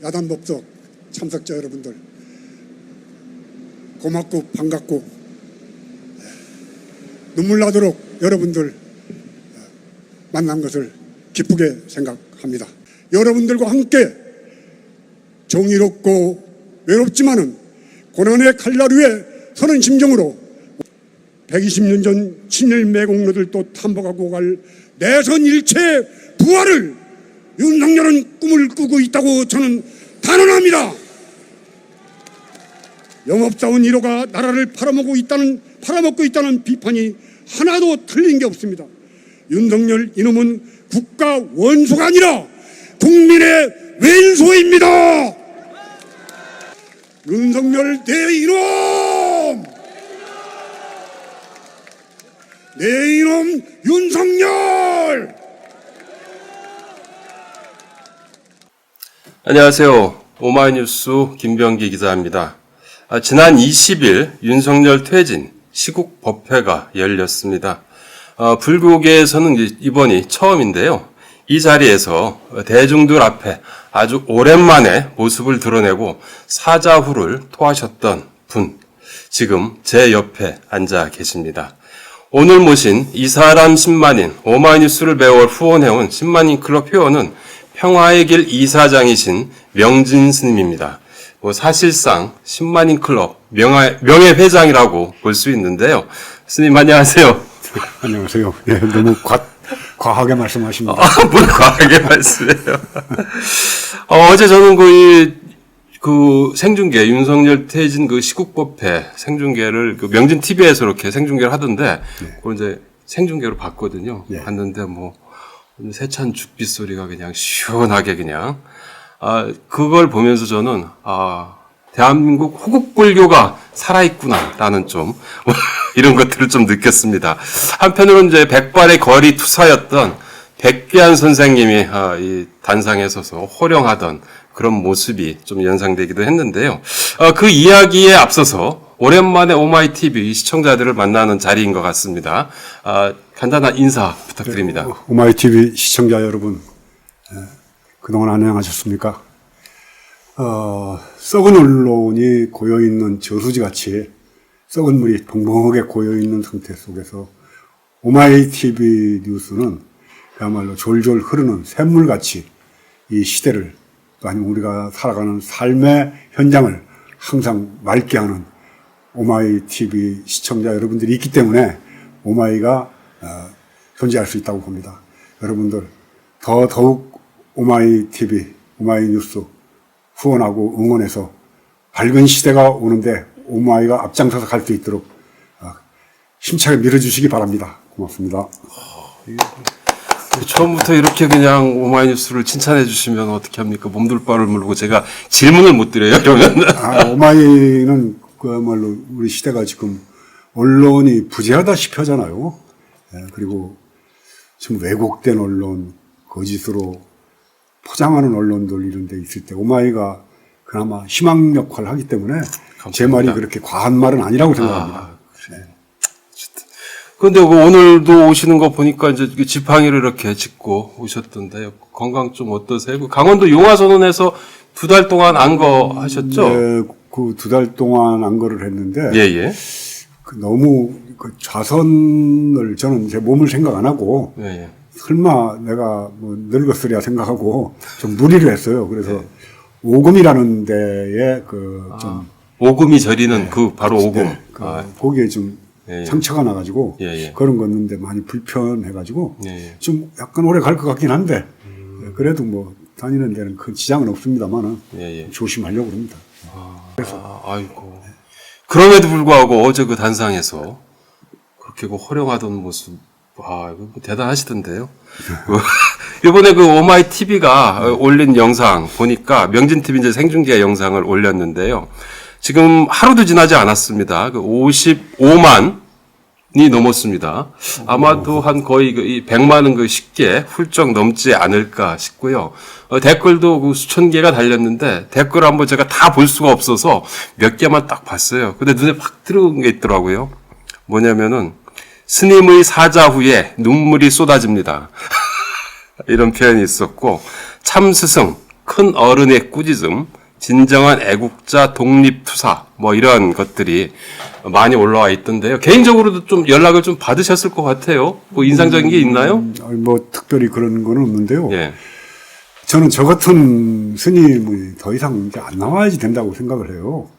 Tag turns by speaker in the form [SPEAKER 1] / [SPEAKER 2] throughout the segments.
[SPEAKER 1] 야단 법석 참석자 여러분들 고맙고 반갑고 눈물 나도록 여러분들 만난 것을 기쁘게 생각합니다. 여러분들과 함께 정의롭고 외롭지만은 고난의 칼날 위에 서는 심정으로 120년 전 친일 매국노들도 탐복하고 갈 내선 일체의 부활을 윤석열은 꿈을 꾸고 있다고 저는 단언합니다. 영업사원 1호가 나라를 팔아먹고 있다는 비판이 하나도 틀린 게 없습니다. 윤석열 이놈은 국가 원수가 아니라 국민의 왼수입니다. 윤석열 내 이놈! 내 이놈 윤석열!
[SPEAKER 2] 안녕하세요. 오마이뉴스 김병기 기자입니다. 지난 20일 윤석열 퇴진 시국 법회가 열렸습니다. 불교계에서는 이번이 처음인데요. 이 자리에서 대중들 앞에 아주 오랜만에 모습을 드러내고 사자후를 토하셨던 분, 지금 제 옆에 앉아 계십니다. 오늘 모신 이 사람 10만인 오마이뉴스를 매월 후원해온 10만인 클럽 회원은 평화의 길 이사장이신 명진 스님입니다. 사실상 10만인 클럽 명예회장이라고 볼 수 있는데요. 스님 안녕하세요.
[SPEAKER 3] 안녕하세요. 네, 너무 과하게 말씀하십니다.
[SPEAKER 2] 뭘 과하게 말씀해요. 어제 저는 그 생중계, 윤석열 퇴진 그 시국법회 생중계를 그 명진 TV에서 이렇게 생중계를 하던데,
[SPEAKER 3] 네.
[SPEAKER 2] 그걸 이제 생중계로 봤거든요.
[SPEAKER 3] 네.
[SPEAKER 2] 봤는데 세찬 죽빛 소리가 그냥 시원하게 그냥, 그걸 보면서 저는, 대한민국 호국불교가 살아있구나라는 좀, 이런 것들을 좀 느꼈습니다. 한편으로는 이제 백발의 거리 투사였던 백귀한 선생님이 이 단상에 서서 호령하던 그런 모습이 좀 연상되기도 했는데요. 그 이야기에 앞서서 오랜만에 오마이TV 시청자들을 만나는 자리인 것 같습니다. 간단한 인사 부탁드립니다.
[SPEAKER 3] 네, 오마이TV 시청자 여러분, 그동안 안녕하셨습니까? 썩은 언론이 고여있는 저수지같이 썩은 물이 벙벙하게 고여있는 상태 속에서 오마이TV 뉴스는 그야말로 졸졸 흐르는 샘물같이 이 시대를, 또 아니면 우리가 살아가는 삶의 현장을 항상 맑게 하는 오마이TV 시청자 여러분들이 있기 때문에 오마이가 존재할 수 있다고 봅니다. 여러분들 더욱 오마이TV, 오마이뉴스 후원하고 응원해서 밝은 시대가 오는데 오마이가 앞장서서 갈 수 있도록 힘차게 밀어주시기 바랍니다. 고맙습니다.
[SPEAKER 2] 처음부터 이렇게 그냥 오마이뉴스를 칭찬해 주시면 어떻게 합니까? 몸둘 바를 모르고 제가 질문을 못 드려요, 그러면.
[SPEAKER 3] 오마이는 그야말로 우리 시대가 지금 언론이 부재하다시피 하잖아요. 그리고 지금 왜곡된 언론, 거짓으로 포장하는 언론들 이런 데 있을 때 오마이가 그나마 희망 역할을 하기 때문에 감사합니다. 제 말이 그렇게 과한 말은 아니라고 생각합니다.
[SPEAKER 2] 그래. 그런데 오늘도 오시는 거 보니까 이제 지팡이를 이렇게 짚고 오셨던데요. 건강 좀 어떠세요? 강원도 용화선언에서 2달 동안 안거 하셨죠?
[SPEAKER 3] 네, 그 2달 동안 안거를 했는데.
[SPEAKER 2] 예.
[SPEAKER 3] 너무 좌선을 저는 제 몸을 생각 안 하고.
[SPEAKER 2] 예.
[SPEAKER 3] 설마 내가 늙었으리야 생각하고 좀 무리를 했어요. 그래서 오금이라는 데에
[SPEAKER 2] 오금이 저리는 바로 오금.
[SPEAKER 3] 네, 거기에 좀 상처가 나가지고 걸은 걷는데 많이 불편해가지고 좀 약간 오래 갈 것 같긴 한데 그래도 다니는 데는 큰 지장은 없습니다만은 조심하려고 합니다.
[SPEAKER 2] 그래서 아이고. 그럼에도 불구하고 어제 그 단상에서 그렇게 호령하던 모습. 이거 대단하시던데요. 이번에 오마이TV가 올린 영상 보니까 명진TV 이제 생중계 영상을 올렸는데요. 지금 하루도 지나지 않았습니다. 55만이 넘었습니다. 아마도 한 거의 100만은 쉽게 훌쩍 넘지 않을까 싶고요. 댓글도 수천 개가 달렸는데 댓글 한번 제가 다 볼 수가 없어서 몇 개만 딱 봤어요. 근데 눈에 팍 들어온 게 있더라고요. 뭐냐면은 스님의 사자 후에 눈물이 쏟아집니다. 이런 표현이 있었고, 참스승, 큰 어른의 꾸짖음, 진정한 애국자 독립투사 뭐 이런 것들이 많이 올라와 있던데요. 개인적으로도 좀 연락을 좀 받으셨을 것 같아요. 뭐 인상적인 게 있나요?
[SPEAKER 3] 뭐 특별히 그런 거는 없는데요.
[SPEAKER 2] 예.
[SPEAKER 3] 저는 저 같은 스님이 더 이상 이제 안 나와야지 된다고 생각을 해요.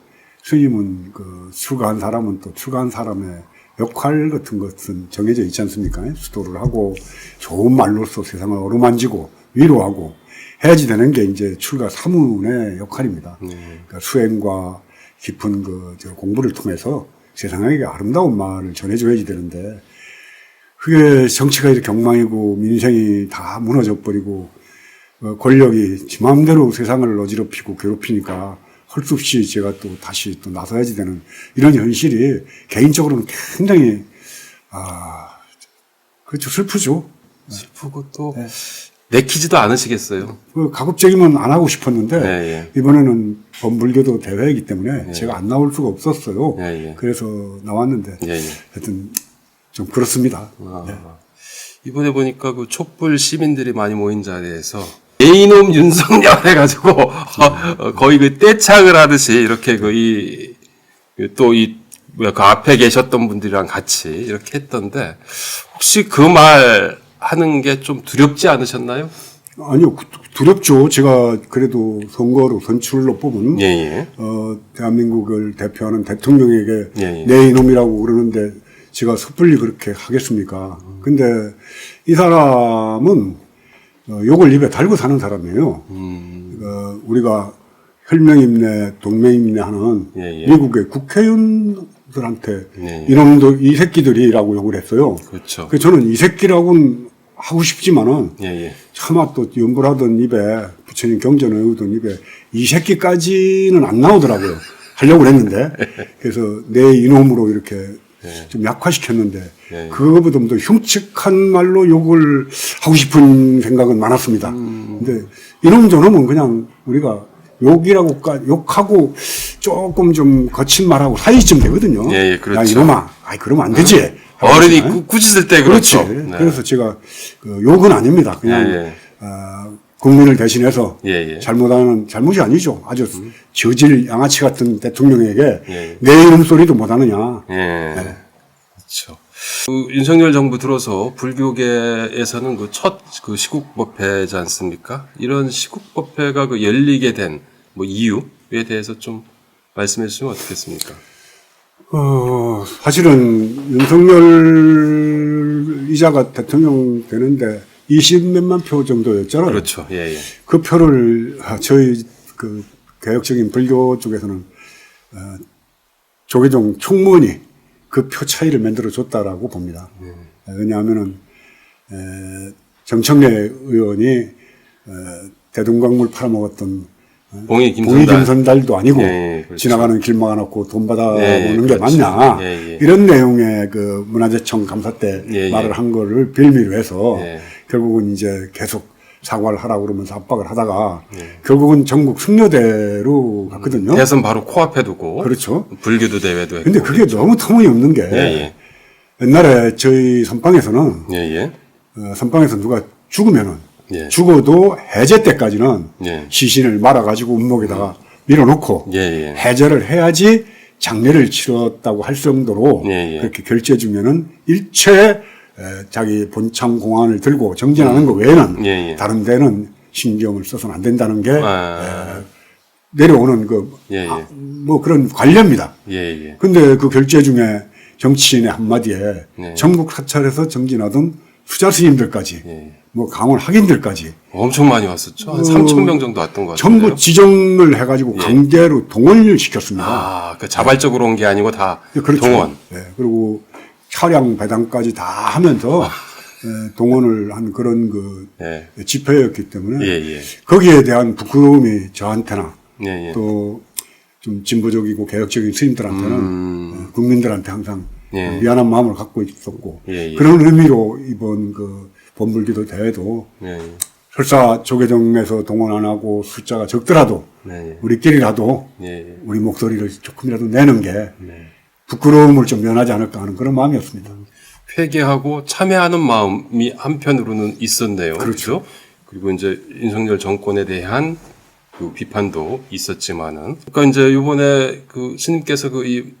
[SPEAKER 3] 스님은 그 출가한 사람은 또 출가한 사람의 역할 같은 것은 정해져 있지 않습니까? 수도를 하고 좋은 말로써 세상을 어루만지고 위로하고 해야지 되는 게 이제 출가 사문의 역할입니다. 그러니까 수행과 깊은 저 공부를 통해서 세상에게 아름다운 말을 전해줘야지 되는데 그게 정치가 이렇게 엉망이고 민생이 다 무너져 버리고 권력이 지 마음대로 세상을 어지럽히고 괴롭히니까 할 수 없이 제가 또 다시 또 나서야지 되는 이런 현실이 개인적으로는 굉장히 그렇죠. 슬프죠.
[SPEAKER 2] 슬프고 또 내키지도 않으시겠어요.
[SPEAKER 3] 가급적이면 안 하고 싶었는데
[SPEAKER 2] 예.
[SPEAKER 3] 이번에는 범불교도 대회이기 때문에 제가 안 나올 수가 없었어요.
[SPEAKER 2] 예.
[SPEAKER 3] 그래서 나왔는데 하여튼 좀 그렇습니다.
[SPEAKER 2] 이번에 보니까 그 촛불 시민들이 많이 모인 자리에서 이놈 윤석열 해가지고 거의 그 떼창을 하듯이 이렇게 그 앞에 계셨던 분들이랑 같이 이렇게 했던데 혹시 그 말 하는 게 좀 두렵지 않으셨나요?
[SPEAKER 3] 아니요, 두렵죠. 제가 그래도 선거로 선출로 뽑은 대한민국을 대표하는 대통령에게 내 이놈이라고 그러는데 제가 섣불리 그렇게 하겠습니까? 근데 이 사람은 욕을 입에 달고 사는 사람이에요. 우리가 혈맹임내, 동맹임내 하는 미국의 국회의원들한테 이놈도 이 새끼들이라고 욕을 했어요.
[SPEAKER 2] 그렇죠.
[SPEAKER 3] 그래서 저는 이 새끼라고는 하고 싶지만은 차마 또 연구를 하던 입에 부처님 경전을 외우던 입에 이 새끼까지는 안 나오더라고요. 하려고 했는데 그래서 내 이놈으로 이렇게 좀 약화시켰는데 그거보다 더 흉측한 말로 욕을 하고 싶은 생각은 많았습니다. 근데 이놈 저놈은 그냥 우리가 욕하고 조금 좀 거친 말하고 사이쯤 되거든요.
[SPEAKER 2] 그렇죠.
[SPEAKER 3] 야 이놈아, 그러면 안 되지.
[SPEAKER 2] 어른이 꾸짖을 때 그렇죠.
[SPEAKER 3] 그래서 제가 욕은 아닙니다. 그냥 국민을 대신해서 잘못하는 잘못이 아니죠. 아주 저질 양아치 같은 대통령에게 내 이름 소리도 못하느냐.
[SPEAKER 2] 그렇죠. 윤석열 정부 들어서 불교계에서는 그 첫 시국법회지 않습니까? 이런 시국법회가 열리게 된 뭐 이유에 대해서 좀 말씀해 주시면 어떻겠습니까?
[SPEAKER 3] 사실은 윤석열 이자가 대통령 되는데 20몇만 표 정도였잖아요.
[SPEAKER 2] 그렇죠.
[SPEAKER 3] 그 표를 저희 그 개혁적인 불교 쪽에서는 조계종 총무원이 그 표 차이를 만들어 줬다라고 봅니다. 왜냐하면은 정청래 의원이 대동강물 팔아먹었던 봉이 김선달도 아니고
[SPEAKER 2] 그렇죠.
[SPEAKER 3] 지나가는 길 막아놓고 돈 받아오는 게 맞냐 이런 내용의 그 문화재청 감사 때 말을 한 거를 빌미로 해서 결국은 이제 계속 사과를 하라고 그러면서 압박을 하다가 결국은 전국 승려대로 갔거든요.
[SPEAKER 2] 대선 바로 코앞에 두고
[SPEAKER 3] 그렇죠.
[SPEAKER 2] 불교도 대회도 했고
[SPEAKER 3] 근데 그게 너무 터무니없는 게 옛날에 저희 선방에서는 선방에서 누가 죽으면은 죽어도 해제 때까지는 시신을 말아가지고 운목에다가 밀어놓고 해제를 해야지 장례를 치렀다고 할 정도로 그렇게 결제해주면은 일체 자기 본참 공안을 들고 정진하는 거 외에는 다른 데는 신경을 써서는 안 된다는 게 내려오는 뭐 그런 관례입니다. 근데 그 결제 중에 정치인의 한마디에 전국 사찰에서 정진하던 수자 스님들까지 뭐 강원 학인들까지
[SPEAKER 2] 엄청 많이 왔었죠. 한 3,000명 정도 왔던 것 같아요.
[SPEAKER 3] 전부 지정을 해가지고 강제로 동원을 시켰습니다.
[SPEAKER 2] 그 자발적으로 온 게 아니고 다
[SPEAKER 3] 그렇죠.
[SPEAKER 2] 동원.
[SPEAKER 3] 그리고 차량 배당까지 다 하면서 동원을 한 그런 집회였기 때문에 거기에 대한 부끄러움이 저한테나 또 좀 진보적이고 개혁적인 스님들한테는 국민들한테 항상 미안한 마음을 갖고 있었고 그런 의미로 이번 범불기도 대회도 설사 조계종에서 동원 안 하고 숫자가 적더라도 우리끼리라도 우리 목소리를 조금이라도 내는 게 부끄러움을 좀 면하지 않을까 하는 그런 마음이었습니다.
[SPEAKER 2] 회개하고 참여하는 마음이 한편으로는 있었네요. 그렇죠. 그리고 이제 윤석열 정권에 대한 그 비판도 있었지만은. 그러니까 이제 이번에 그 스님께서 그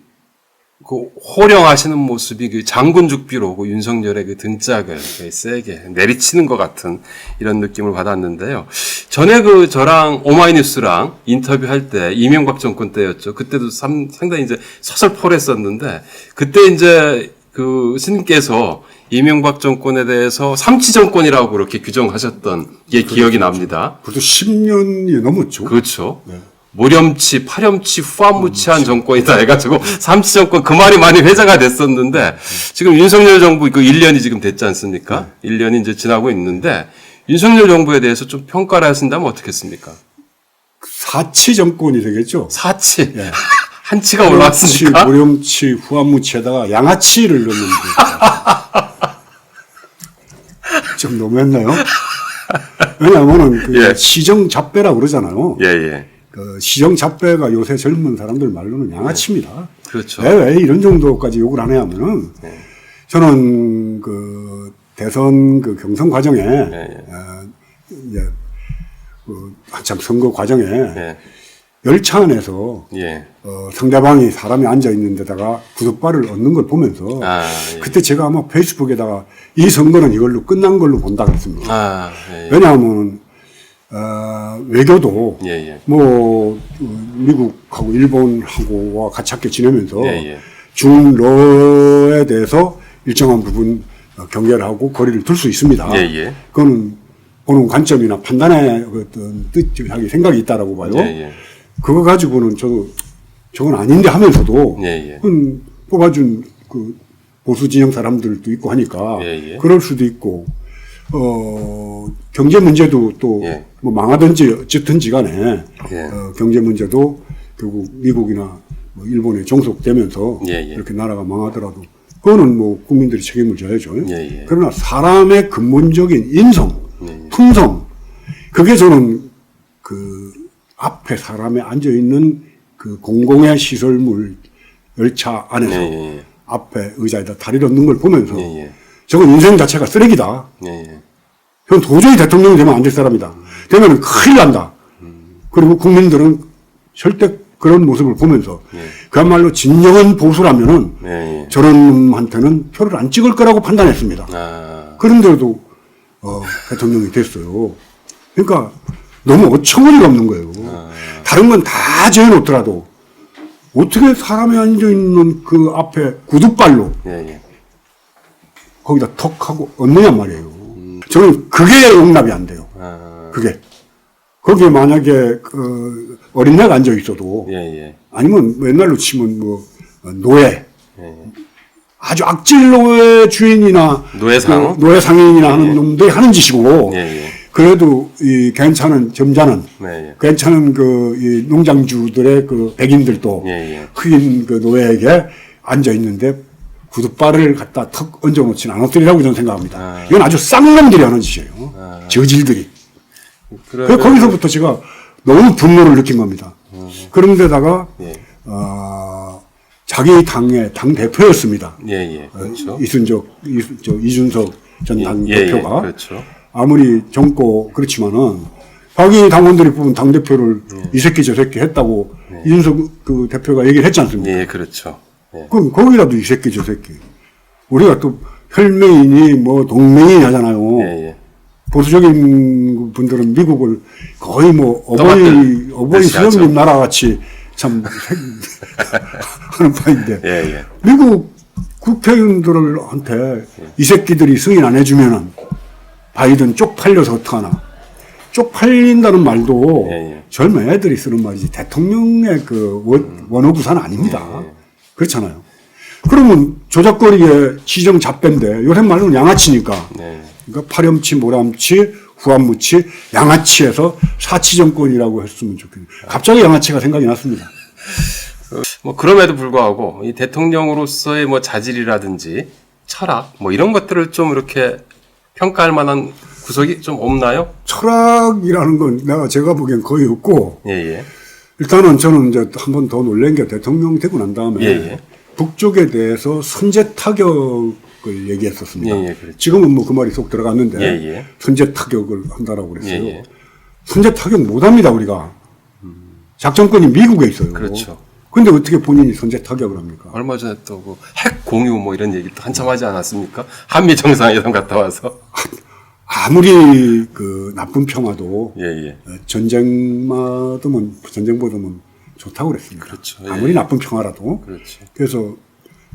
[SPEAKER 2] 호령하시는 모습이 그 장군죽비로 그 윤석열의 그 등짝을 세게 내리치는 것 같은 이런 느낌을 받았는데요. 전에 그 저랑 오마이뉴스랑 인터뷰할 때 이명박 정권 때였죠. 그때도 상당히 이제 서설퍼랬었는데 그때 이제 그 스님께서 이명박 정권에 대해서 삼치 정권이라고 그렇게 규정하셨던 게 기억이 납니다.
[SPEAKER 3] 그래도 10년이 넘었죠.
[SPEAKER 2] 그렇죠.
[SPEAKER 3] 네.
[SPEAKER 2] 모렴치, 파렴치, 후한무치한 정권이다 해가지고 삼치 정권 그 말이 많이 회자가 됐었는데 지금 윤석열 정부 그 1년이 지금 됐지 않습니까? 1년이 이제 지나고 있는데 윤석열 정부에 대해서 좀 평가를 하신다면 어떻겠습니까?
[SPEAKER 3] 사치 정권이 되겠죠.
[SPEAKER 2] 사치.
[SPEAKER 3] 예.
[SPEAKER 2] 한치가 올라왔습니까?
[SPEAKER 3] 모렴치, 후한무치에다가 양아치를 넣는데 좀 너무했나요? 왜냐하면은 그
[SPEAKER 2] 예.
[SPEAKER 3] 시정잡배라고 그러잖아요.
[SPEAKER 2] 예, 예.
[SPEAKER 3] 그 시정잡배가 요새 젊은 사람들 말로는 양아치입니다.
[SPEAKER 2] 그렇죠.
[SPEAKER 3] 왜 이런 정도까지 욕을 안 해야면은 저는 그 대선 그 경선 과정에 이제 그 한참 선거 과정에
[SPEAKER 2] 예.
[SPEAKER 3] 열차 안에서
[SPEAKER 2] 예.
[SPEAKER 3] 상대방이 사람이 앉아 있는 데다가 구두발을 얻는 걸 보면서
[SPEAKER 2] 예.
[SPEAKER 3] 그때 제가 아마 페이스북에다가 이 선거는 이걸로 끝난 걸로 본다 그랬습니다.
[SPEAKER 2] 예.
[SPEAKER 3] 왜냐하면 외교도
[SPEAKER 2] 예, 예.
[SPEAKER 3] 뭐 미국하고 일본하고와 같이 함께 지내면서
[SPEAKER 2] 예, 예.
[SPEAKER 3] 중러에 대해서 일정한 부분 경계를 하고 거리를 둘 수 있습니다.
[SPEAKER 2] 예, 예.
[SPEAKER 3] 그거는 보는 관점이나 판단의 어떤 뜻하게 생각이 있다라고 봐요.
[SPEAKER 2] 예, 예.
[SPEAKER 3] 그거 가지고는 저건 아닌데 하면서도
[SPEAKER 2] 예, 예.
[SPEAKER 3] 그건 뽑아준 그 보수 진영 사람들도 있고 하니까
[SPEAKER 2] 예, 예.
[SPEAKER 3] 그럴 수도 있고 경제 문제도 또
[SPEAKER 2] 예.
[SPEAKER 3] 뭐 망하든지 어쨌든지 간에
[SPEAKER 2] 예.
[SPEAKER 3] 경제 문제도 결국 미국이나 뭐 일본에 종속되면서
[SPEAKER 2] 예, 예.
[SPEAKER 3] 이렇게 나라가 망하더라도 그거는 뭐 국민들이 책임을 져야죠.
[SPEAKER 2] 예, 예.
[SPEAKER 3] 그러나 사람의 근본적인 인성,
[SPEAKER 2] 예.
[SPEAKER 3] 품성 그게 저는 그 앞에 사람이 앉아 있는 그 공공의 시설물 열차 안에서
[SPEAKER 2] 예, 예.
[SPEAKER 3] 앞에 의자에다 다리를 얹는 걸 보면서
[SPEAKER 2] 예, 예.
[SPEAKER 3] 저건 인생 자체가 쓰레기다.
[SPEAKER 2] 예, 예.
[SPEAKER 3] 전 도저히 대통령이 되면 안 될 사람이다. 되면 큰일 난다. 그리고 국민들은 절대 그런 모습을 보면서 그야말로 진정한 보수라면은
[SPEAKER 2] 예, 예.
[SPEAKER 3] 저런 놈한테는 표를 안 찍을 거라고 판단했습니다.
[SPEAKER 2] 아,
[SPEAKER 3] 그런데도 대통령이 됐어요. 그러니까 너무 어처구니가 없는 거예요. 다른 건 다 재해놓더라도 어떻게 사람이 앉아있는 그 앞에 구두발로
[SPEAKER 2] 예, 예.
[SPEAKER 3] 거기다 턱 하고 얹느냔 말이에요. 저는 그게 용납이 안 돼요.
[SPEAKER 2] 아,
[SPEAKER 3] 그게. 거기에 만약에 그 어린애가 앉아 있어도
[SPEAKER 2] 예, 예.
[SPEAKER 3] 아니면 옛날로 치면 뭐 노예
[SPEAKER 2] 예.
[SPEAKER 3] 아주 악질 노예 주인이나
[SPEAKER 2] 노예상?
[SPEAKER 3] 그 노예상인이나 하는 놈들이 하는 짓이고
[SPEAKER 2] 예, 예.
[SPEAKER 3] 그래도 이 괜찮은 점잖은
[SPEAKER 2] 네, 예.
[SPEAKER 3] 괜찮은 그 이 농장주들의 그 백인들도
[SPEAKER 2] 예, 예.
[SPEAKER 3] 흑인 그 노예에게 앉아 있는데 구두발을 갖다 턱 얹어놓지는 않았으리라고 저는 생각합니다. 이건 아주 쌍놈들이 하는 짓이에요. 저질들이. 그래서 거기서부터 제가 너무 분노를 느낀 겁니다. 그런데다가
[SPEAKER 2] 예.
[SPEAKER 3] 자기 당의 당 대표였습니다.
[SPEAKER 2] 예, 예. 그렇죠.
[SPEAKER 3] 이준석 전 당
[SPEAKER 2] 예, 예.
[SPEAKER 3] 대표가
[SPEAKER 2] 그렇죠.
[SPEAKER 3] 아무리 젊고 그렇지만은 자기 당원들이 뽑은 당 대표를 이 새끼 저 새끼 했다고 이준석 그 대표가 얘기를 했지 않습니까?
[SPEAKER 2] 예, 그렇죠. 예.
[SPEAKER 3] 그럼 거기라도 이 새끼 저 새끼. 우리가 또 혈맹이니 뭐 동맹이 하잖아요.
[SPEAKER 2] 예, 예.
[SPEAKER 3] 보수적인 분들은 미국을 거의 뭐
[SPEAKER 2] 떠받들
[SPEAKER 3] 어버이
[SPEAKER 2] 듯이 하죠.
[SPEAKER 3] 수영님 나라 같이 참 하는 바인데
[SPEAKER 2] 예, 예.
[SPEAKER 3] 미국 국회의원들한테 이 새끼들이 승인 안 해주면은 바이든 쪽팔려서 어떡하나. 쪽팔린다는 말도
[SPEAKER 2] 예, 예.
[SPEAKER 3] 젊은 애들이 쓰는 말이지 대통령의 그 원어구사는 아닙니다.
[SPEAKER 2] 예, 예.
[SPEAKER 3] 그렇잖아요. 그러면 조작거리의 시정 잡배인데 요새 말로는 양아치니까
[SPEAKER 2] 네.
[SPEAKER 3] 그러니까 파렴치, 모람치, 후한무치, 양아치에서 사치 정권이라고 했으면 좋겠네요. 갑자기 양아치가 생각이 났습니다.
[SPEAKER 2] 뭐 그럼에도 불구하고 이 대통령으로서의 뭐 자질이라든지 철학 뭐 이런 것들을 좀 이렇게 평가할 만한 구석이 좀 없나요?
[SPEAKER 3] 철학이라는 건 제가 보기엔 거의 없고
[SPEAKER 2] 예, 예.
[SPEAKER 3] 일단은 저는 이제 한 번 더 놀란 게 대통령 되고 난 다음에
[SPEAKER 2] 예, 예.
[SPEAKER 3] 북쪽에 대해서 선제 타격을 얘기했었습니다.
[SPEAKER 2] 예, 예, 그렇죠.
[SPEAKER 3] 지금은 뭐 그 말이 쏙 들어갔는데
[SPEAKER 2] 예, 예.
[SPEAKER 3] 선제 타격을 한다라고 그랬어요.
[SPEAKER 2] 예, 예.
[SPEAKER 3] 선제 타격 못 합니다, 우리가. 작전권이 미국에 있어요.
[SPEAKER 2] 그렇죠.
[SPEAKER 3] 근데 어떻게 본인이 선제 타격을 합니까?
[SPEAKER 2] 얼마 전에 또 그 핵 공유 뭐 이런 얘기도 한참 하지 않았습니까? 한미 정상회담 갔다 와서.
[SPEAKER 3] 아무리 그 나쁜 평화도
[SPEAKER 2] 예, 예.
[SPEAKER 3] 전쟁보다는 좋다고 그랬습니다.
[SPEAKER 2] 그렇죠. 예.
[SPEAKER 3] 아무리 나쁜 평화라도.
[SPEAKER 2] 그렇지.
[SPEAKER 3] 그래서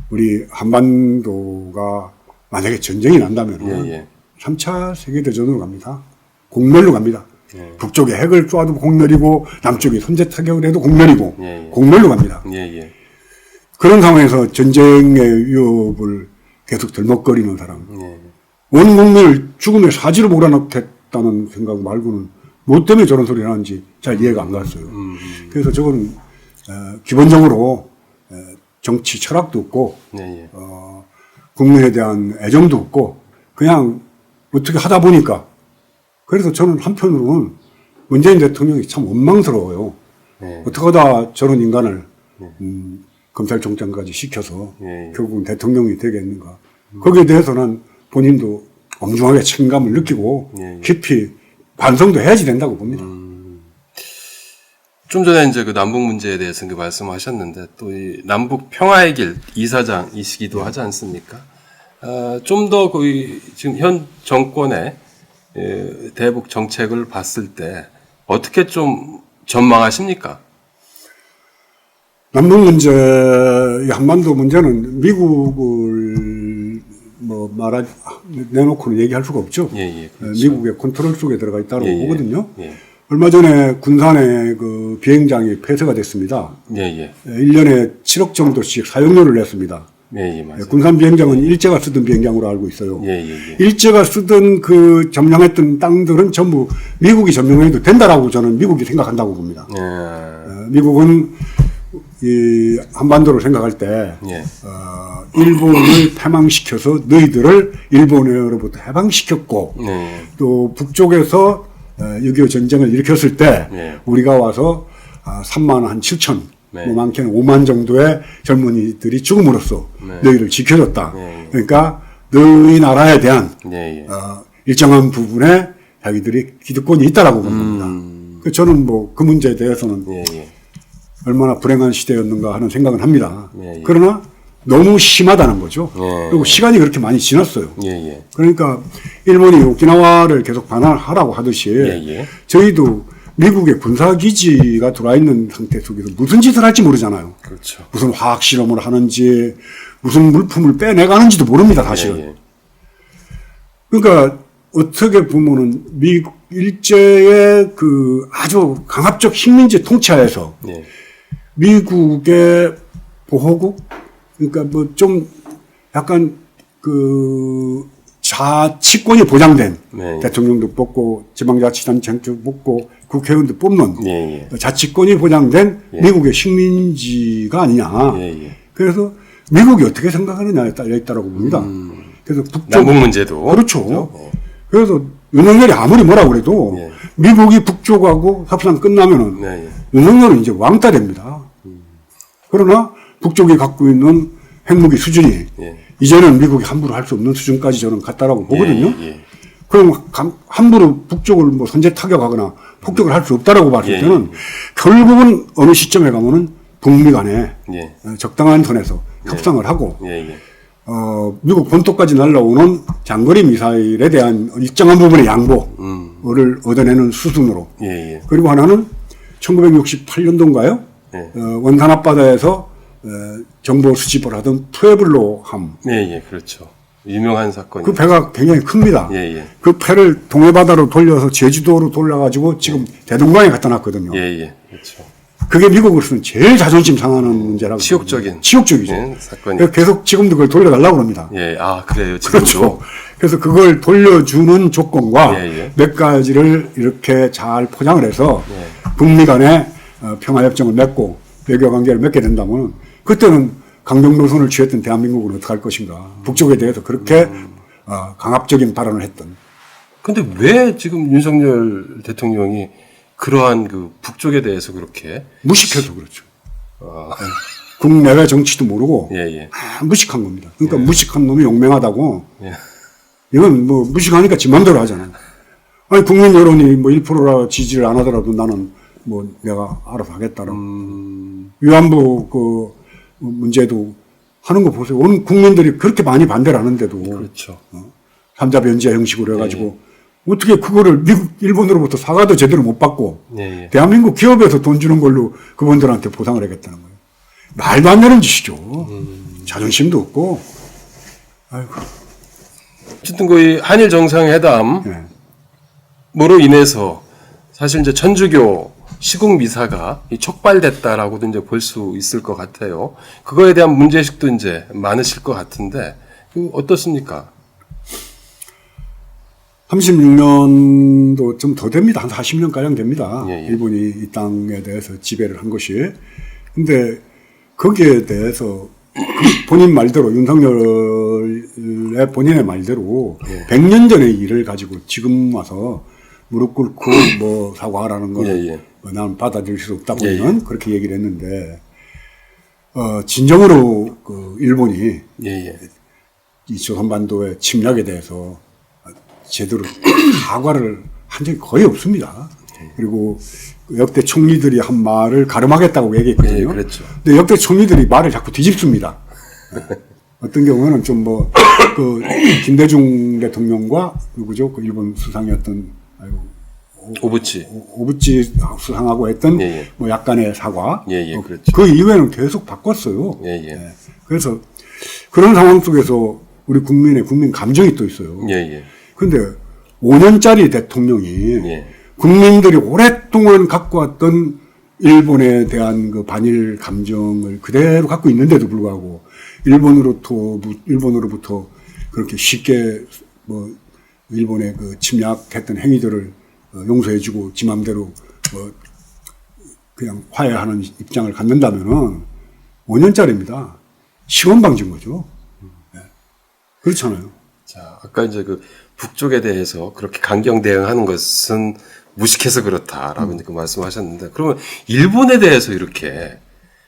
[SPEAKER 3] 우리 한반도가 만약에 전쟁이 난다면
[SPEAKER 2] 예, 예.
[SPEAKER 3] 3차 세계대전으로 갑니다. 공멸로 갑니다.
[SPEAKER 2] 예.
[SPEAKER 3] 북쪽에 핵을 쏴도 공멸이고 남쪽에 선제 타격을 해도 공멸이고
[SPEAKER 2] 예, 예.
[SPEAKER 3] 공멸로 갑니다.
[SPEAKER 2] 예, 예.
[SPEAKER 3] 그런 상황에서 전쟁의 위협을 계속 들먹거리는 사람,
[SPEAKER 2] 예.
[SPEAKER 3] 온 국민을 죽음의 사지로 몰아넣겠다는 생각 말고는 뭐 때문에 저런 소리를 하는지 잘 이해가 안 갔어요. 그래서 저건 기본적으로 정치 철학도 없고
[SPEAKER 2] 예, 예.
[SPEAKER 3] 국민에 대한 애정도 없고 그냥 어떻게 하다 보니까 그래서 저는 한편으로는 문재인 대통령이 참 원망스러워요.
[SPEAKER 2] 예.
[SPEAKER 3] 어떻게 하다 저런 인간을 검찰총장까지 시켜서
[SPEAKER 2] 예, 예.
[SPEAKER 3] 결국은 대통령이 되겠는가. 거기에 대해서는 본인도 엄중하게 책임감을 느끼고
[SPEAKER 2] 예, 예.
[SPEAKER 3] 깊이 반성도 해야지 된다고 봅니다.
[SPEAKER 2] 좀 전에 이제 그 남북 문제에 대해서 그 말씀하셨는데 또 이 남북 평화의 길 이사장이시기도 하지 않습니까? 좀 더 그 지금 현 정권의 대북 정책을 봤을 때 어떻게 좀 전망하십니까?
[SPEAKER 3] 남북 문제, 이 한반도 문제는 미국을 뭐 내놓고는 얘기할 수가 없죠.
[SPEAKER 2] 예, 예. 그렇죠.
[SPEAKER 3] 미국의 컨트롤 속에 들어가 있다고
[SPEAKER 2] 예, 예.
[SPEAKER 3] 보거든요.
[SPEAKER 2] 예.
[SPEAKER 3] 얼마 전에 군산의 그 비행장이 폐쇄가 됐습니다.
[SPEAKER 2] 예, 예.
[SPEAKER 3] 1년에 7억 정도씩 사용료를 냈습니다.
[SPEAKER 2] 예, 예, 맞아요.
[SPEAKER 3] 군산 비행장은 일제가 쓰던 비행장으로 알고 있어요.
[SPEAKER 2] 예, 예, 예.
[SPEAKER 3] 일제가 쓰던 그 점령했던 땅들은 전부 미국이 점령해도 된다라고 저는 미국이 생각한다고 봅니다.
[SPEAKER 2] 예.
[SPEAKER 3] 미국은 이 한반도를 생각할 때
[SPEAKER 2] 예.
[SPEAKER 3] 일본을 패망시켜서 너희들을 일본으로부터 해방시켰고
[SPEAKER 2] 네.
[SPEAKER 3] 또 북쪽에서 6.25 전쟁을 일으켰을 때
[SPEAKER 2] 네.
[SPEAKER 3] 우리가 와서 3만 한 7천
[SPEAKER 2] 네.
[SPEAKER 3] 뭐 많게는 5만 정도의 젊은이들이 죽음으로써
[SPEAKER 2] 네.
[SPEAKER 3] 너희를 지켜줬다.
[SPEAKER 2] 네.
[SPEAKER 3] 그러니까 너희 나라에 대한
[SPEAKER 2] 예, 예.
[SPEAKER 3] 일정한 부분에 자기들이 기득권이 있다라고 본 겁니다. 저는 뭐 그 문제에 대해서는
[SPEAKER 2] 예, 예.
[SPEAKER 3] 얼마나 불행한 시대였는가 하는 생각은 합니다.
[SPEAKER 2] 예, 예.
[SPEAKER 3] 그러나 너무 심하다는 거죠.
[SPEAKER 2] 예.
[SPEAKER 3] 그리고 시간이 그렇게 많이 지났어요.
[SPEAKER 2] 예, 예.
[SPEAKER 3] 그러니까 일본이 오키나와를 계속 반환하라고 하듯이
[SPEAKER 2] 예, 예.
[SPEAKER 3] 저희도 미국의 군사기지가 들어와 있는 상태 속에서 무슨 짓을 할지 모르잖아요.
[SPEAKER 2] 그렇죠.
[SPEAKER 3] 무슨 화학실험을 하는지 무슨 물품을 빼내가는지도 모릅니다, 사실은.
[SPEAKER 2] 예, 예.
[SPEAKER 3] 그러니까 어떻게 보면은 미국 일제의 그 아주 강압적 식민지 통치하에서
[SPEAKER 2] 예.
[SPEAKER 3] 미국의 보호국, 그러니까 뭐 좀 약간 그 자치권이 보장된
[SPEAKER 2] 네.
[SPEAKER 3] 대통령도 뽑고 지방자치단체도 뽑고 국회의원도 뽑는
[SPEAKER 2] 예, 예.
[SPEAKER 3] 자치권이 보장된
[SPEAKER 2] 예.
[SPEAKER 3] 미국의 식민지가 아니냐.
[SPEAKER 2] 예, 예.
[SPEAKER 3] 그래서 미국이 어떻게 생각하느냐에 딸려 있다고 봅니다. 그래서 북쪽
[SPEAKER 2] 남북 문제도.
[SPEAKER 3] 그렇죠.
[SPEAKER 2] 예.
[SPEAKER 3] 그래서 윤석열이 아무리 뭐라고 그래도
[SPEAKER 2] 예.
[SPEAKER 3] 미국이 북쪽하고 협상 끝나면은
[SPEAKER 2] 네, 예.
[SPEAKER 3] 윤석열은 이제 왕따 됩니다. 그러나 북쪽이 갖고 있는 핵무기 수준이
[SPEAKER 2] 예.
[SPEAKER 3] 이제는 미국이 함부로 할 수 없는 수준까지 저는 갔다라고 보거든요.
[SPEAKER 2] 예, 예.
[SPEAKER 3] 그럼 함부로 북쪽을 뭐 선제 타격하거나 폭격을 할 수 없다라고 봤을
[SPEAKER 2] 예,
[SPEAKER 3] 때는 결국은 어느 시점에 가면은 북미 간에
[SPEAKER 2] 예.
[SPEAKER 3] 적당한 선에서 협상을 하고
[SPEAKER 2] 예, 예.
[SPEAKER 3] 미국 본토까지 날라오는 장거리 미사일에 대한 일정한 부분의 양보를 얻어내는 수순으로.
[SPEAKER 2] 예, 예.
[SPEAKER 3] 그리고 하나는 1968년도인가요?
[SPEAKER 2] 예.
[SPEAKER 3] 원산 앞바다에서 정보 수집을 하던 푸에블로함.
[SPEAKER 2] 예, 예. 그렇죠. 유명한 사건이.
[SPEAKER 3] 그 배가 굉장히 큽니다.
[SPEAKER 2] 예, 예.
[SPEAKER 3] 그 배를 동해바다로 돌려서 제주도로 돌려가지고 지금 대동강에 갖다 놨거든요.
[SPEAKER 2] 예, 예. 그렇죠.
[SPEAKER 3] 그게 미국으로서는 제일 자존심 상하는 문제라고.
[SPEAKER 2] 치욕적인.
[SPEAKER 3] 치욕적이죠.
[SPEAKER 2] 예, 사건이.
[SPEAKER 3] 그래서 계속 지금도 그걸 돌려달라고 합니다.
[SPEAKER 2] 예, 아, 그래요. 지금도?
[SPEAKER 3] 그렇죠. 그래서 그걸 돌려주는 조건과
[SPEAKER 2] 예, 예.
[SPEAKER 3] 몇 가지를 이렇게 잘 포장을 해서
[SPEAKER 2] 예.
[SPEAKER 3] 북미 간에 평화협정을 맺고 외교관계를 맺게 된다면 그때는 강경 노선을 취했던 대한민국은 어떻게 할 것인가. 북쪽에 대해서 그렇게 강압적인 발언을 했던.
[SPEAKER 2] 근데 왜 지금 윤석열 대통령이 그러한 그 북쪽에 대해서 그렇게.
[SPEAKER 3] 무식해서 그렇죠. 국내외 정치도 모르고
[SPEAKER 2] 예, 예.
[SPEAKER 3] 무식한 겁니다. 그러니까 무식한 놈이 용맹하다고.
[SPEAKER 2] 예.
[SPEAKER 3] 이건 뭐 무식하니까 지 맘대로 하잖아요. 아니 국민 여론이 뭐 1%라 지지를 안 하더라도 나는 뭐 내가 알아서 하겠다라고. 위안부 그 문제도 하는 거 보세요. 온 국민들이 그렇게 많이 반대를 하는데도
[SPEAKER 2] 그렇죠.
[SPEAKER 3] 3자 변제 형식으로 해가지고 어떻게 그거를 미국, 일본으로부터 사과도 제대로 못 받고
[SPEAKER 2] 예, 예.
[SPEAKER 3] 대한민국 기업에서 돈 주는 걸로 그분들한테 보상을 하겠다는 거예요. 말도 안 되는 짓이죠. 자존심도 없고. 아이고.
[SPEAKER 2] 어쨌든 그 한일 정상회담
[SPEAKER 3] 네.
[SPEAKER 2] 으로 인해서 사실 이제 천주교 시국 미사가 촉발됐다라고도 이제 볼 수 있을 것 같아요. 그거에 대한 문제의식도 이제 많으실 것 같은데 어떻습니까?
[SPEAKER 3] 36년도 좀 더 됩니다. 한 40년 가량 됩니다.
[SPEAKER 2] 예, 예.
[SPEAKER 3] 일본이 이 땅에 대해서 지배를 한 것이. 근데 거기에 대해서 본인 말대로 윤석열의 본인의 말대로 100년 전의 일을 가지고 지금 와서 무릎 꿇고 뭐 사과하라는 건
[SPEAKER 2] 예, 예.
[SPEAKER 3] 난 받아들일 수 없다고
[SPEAKER 2] 예,
[SPEAKER 3] 는 그렇게 얘기를 했는데 진정으로 그 일본이
[SPEAKER 2] 예.
[SPEAKER 3] 이 조선반도의 침략에 대해서 제대로 사과를 한 적이 거의 없습니다. 그리고 역대 총리들이 한 말을 가름하겠다고 얘기했거든요.
[SPEAKER 2] 예, 그랬죠.
[SPEAKER 3] 근데 역대 총리들이 말을 자꾸 뒤집습니다. 어떤 경우에는 좀 뭐 그 김대중 대통령과 누구죠? 그 일본 수상이었던
[SPEAKER 2] 오부치.
[SPEAKER 3] 오부치 수상하고 했던
[SPEAKER 2] 예, 예.
[SPEAKER 3] 뭐 약간의 사과.
[SPEAKER 2] 예, 그렇죠.
[SPEAKER 3] 그 이후에는 계속 바꿨어요.
[SPEAKER 2] 예.
[SPEAKER 3] 그래서 그런 상황 속에서 우리 국민 감정이 또 있어요.
[SPEAKER 2] 예.
[SPEAKER 3] 근데 5년짜리 대통령이
[SPEAKER 2] 예.
[SPEAKER 3] 국민들이 오랫동안 갖고 왔던 일본에 대한 그 반일 감정을 그대로 갖고 있는데도 불구하고 일본으로부터 그렇게 쉽게 뭐 일본의 그 침략했던 행위들을 용서해주고 지 맘대로 뭐 그냥 화해하는 입장을 갖는다면은 5년짜리입니다. 시원방진 거죠. 네. 그렇잖아요.
[SPEAKER 2] 자, 아까 이제 그 북쪽에 대해서 그렇게 강경 대응하는 것은 무식해서 그렇다라고 이제 말씀하셨는데, 그러면 일본에 대해서 이렇게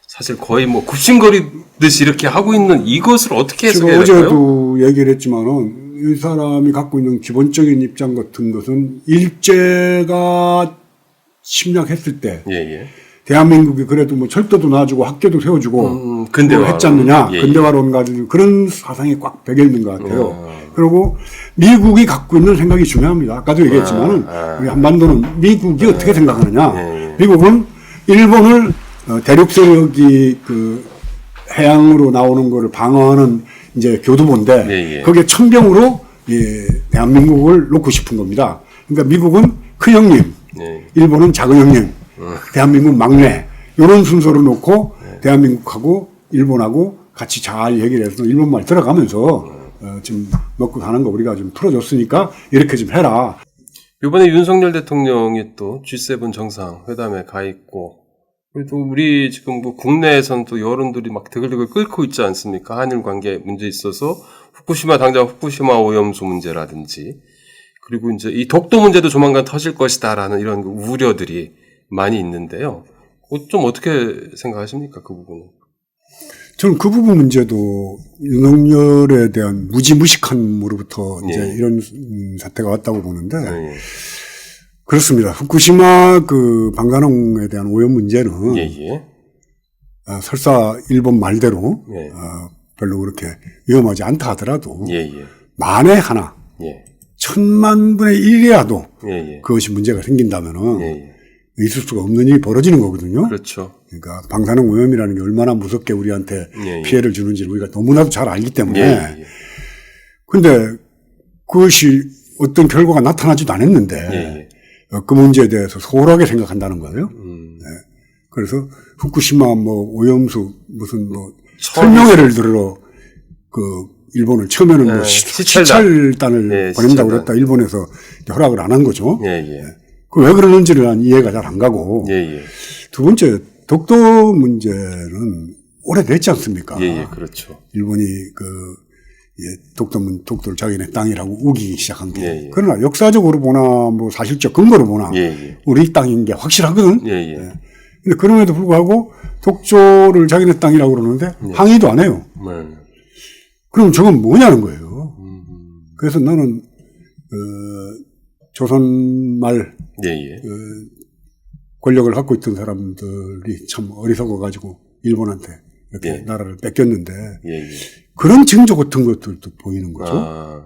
[SPEAKER 2] 사실 거의 뭐 굽신거리듯이 이렇게 하고 있는 이것을 어떻게 해석해야
[SPEAKER 3] 제가
[SPEAKER 2] 될까요?
[SPEAKER 3] 어제도 얘기를 했지만은 이 사람이 갖고 있는 기본적인 입장 같은 것은 일제가 침략했을 때
[SPEAKER 2] 예.
[SPEAKER 3] 대한민국이 그래도 뭐 철도도 놔주고 학교도 세워주고
[SPEAKER 2] 근대화론.
[SPEAKER 3] 뭐 했지 않느냐.
[SPEAKER 2] 예.
[SPEAKER 3] 근대화론 가지고 그런 사상이 꽉 배겨 있는 것 같아요. 그리고 미국이 갖고 있는 생각이 중요합니다. 아까도 얘기했지만은 우리 한반도는 미국이 어떻게 생각하느냐. 미국은 일본을 대륙 세력이 그 해양으로 나오는 거를 방어하는 이제 교두보인데 거기에 천병으로 대한민국을 놓고 싶은 겁니다. 그러니까 미국은 큰 형님, 일본은 작은 형님, 대한민국 막내 이런 순서로 놓고 대한민국하고 일본하고 같이 잘 얘기를 해서 일본말 들어가면서 지금 먹고 사는 거 우리가 좀 풀어줬으니까 이렇게 좀 해라.
[SPEAKER 2] 이번에 윤석열 대통령이 또 G7 정상회담에 가 있고, 또 우리 지금 뭐 국내에서는 또 여론들이 막 드글드글 끓고 있지 않습니까? 한일 관계 문제에 있어서 당장 후쿠시마 오염수 문제라든지, 그리고 이제 이 독도 문제도 조만간 터질 것이다라는 이런 우려들이 많이 있는데요. 좀 어떻게 생각하십니까? 그 부분은?
[SPEAKER 3] 저는 그 부분 문제도 윤석열에 대한 무지무식함으로부터 이제 이런 사태가 왔다고 보는데, 그렇습니다. 후쿠시마 그 방사능에 대한 오염 문제는 설사 일본 말대로 별로 그렇게 위험하지 않다 하더라도 만에 하나 1000만 분의 1이라도 그것이 문제가 생긴다면은 있을 수가 없는 일이 벌어지는 거거든요.
[SPEAKER 2] 그렇죠.
[SPEAKER 3] 그러니까 방사능 오염이라는 게 얼마나 무섭게 우리한테 피해를 주는지를 우리가 너무나도 잘 알기 때문에. 근데 그것이 어떤 결과가 나타나지도 않았는데 그 문제에 대해서 소홀하게 생각한다는 거예요. 그래서 후쿠시마 뭐 오염수 무슨 뭐 설명회를 들으러 그 일본을 처음에는 뭐 시찰단을 보낸다고 그랬다. 일본에서 허락을 안 한 거죠. 그 왜 그러는지를 난 이해가 잘 안 가고. 두 번째, 독도 문제는 오래됐지 않습니까?
[SPEAKER 2] 그렇죠.
[SPEAKER 3] 일본이 독도를 자기네 땅이라고 우기기 시작한 게. 그러나 역사적으로 보나, 뭐 사실적 근거로 보나, 우리 땅인 게 확실하거든. 근데 그럼에도 불구하고 독조를 자기네 땅이라고 그러는데 항의도 안 해요. 그럼 저건 뭐냐는 거예요. 그래서 나는, 조선말, 권력을 갖고 있던 사람들이 참 어리석어가지고 일본한테 이렇게
[SPEAKER 2] 예.
[SPEAKER 3] 나라를 뺏겼는데
[SPEAKER 2] 예, 예.
[SPEAKER 3] 그런 징조 같은 것들도 보이는 거죠.
[SPEAKER 2] 아,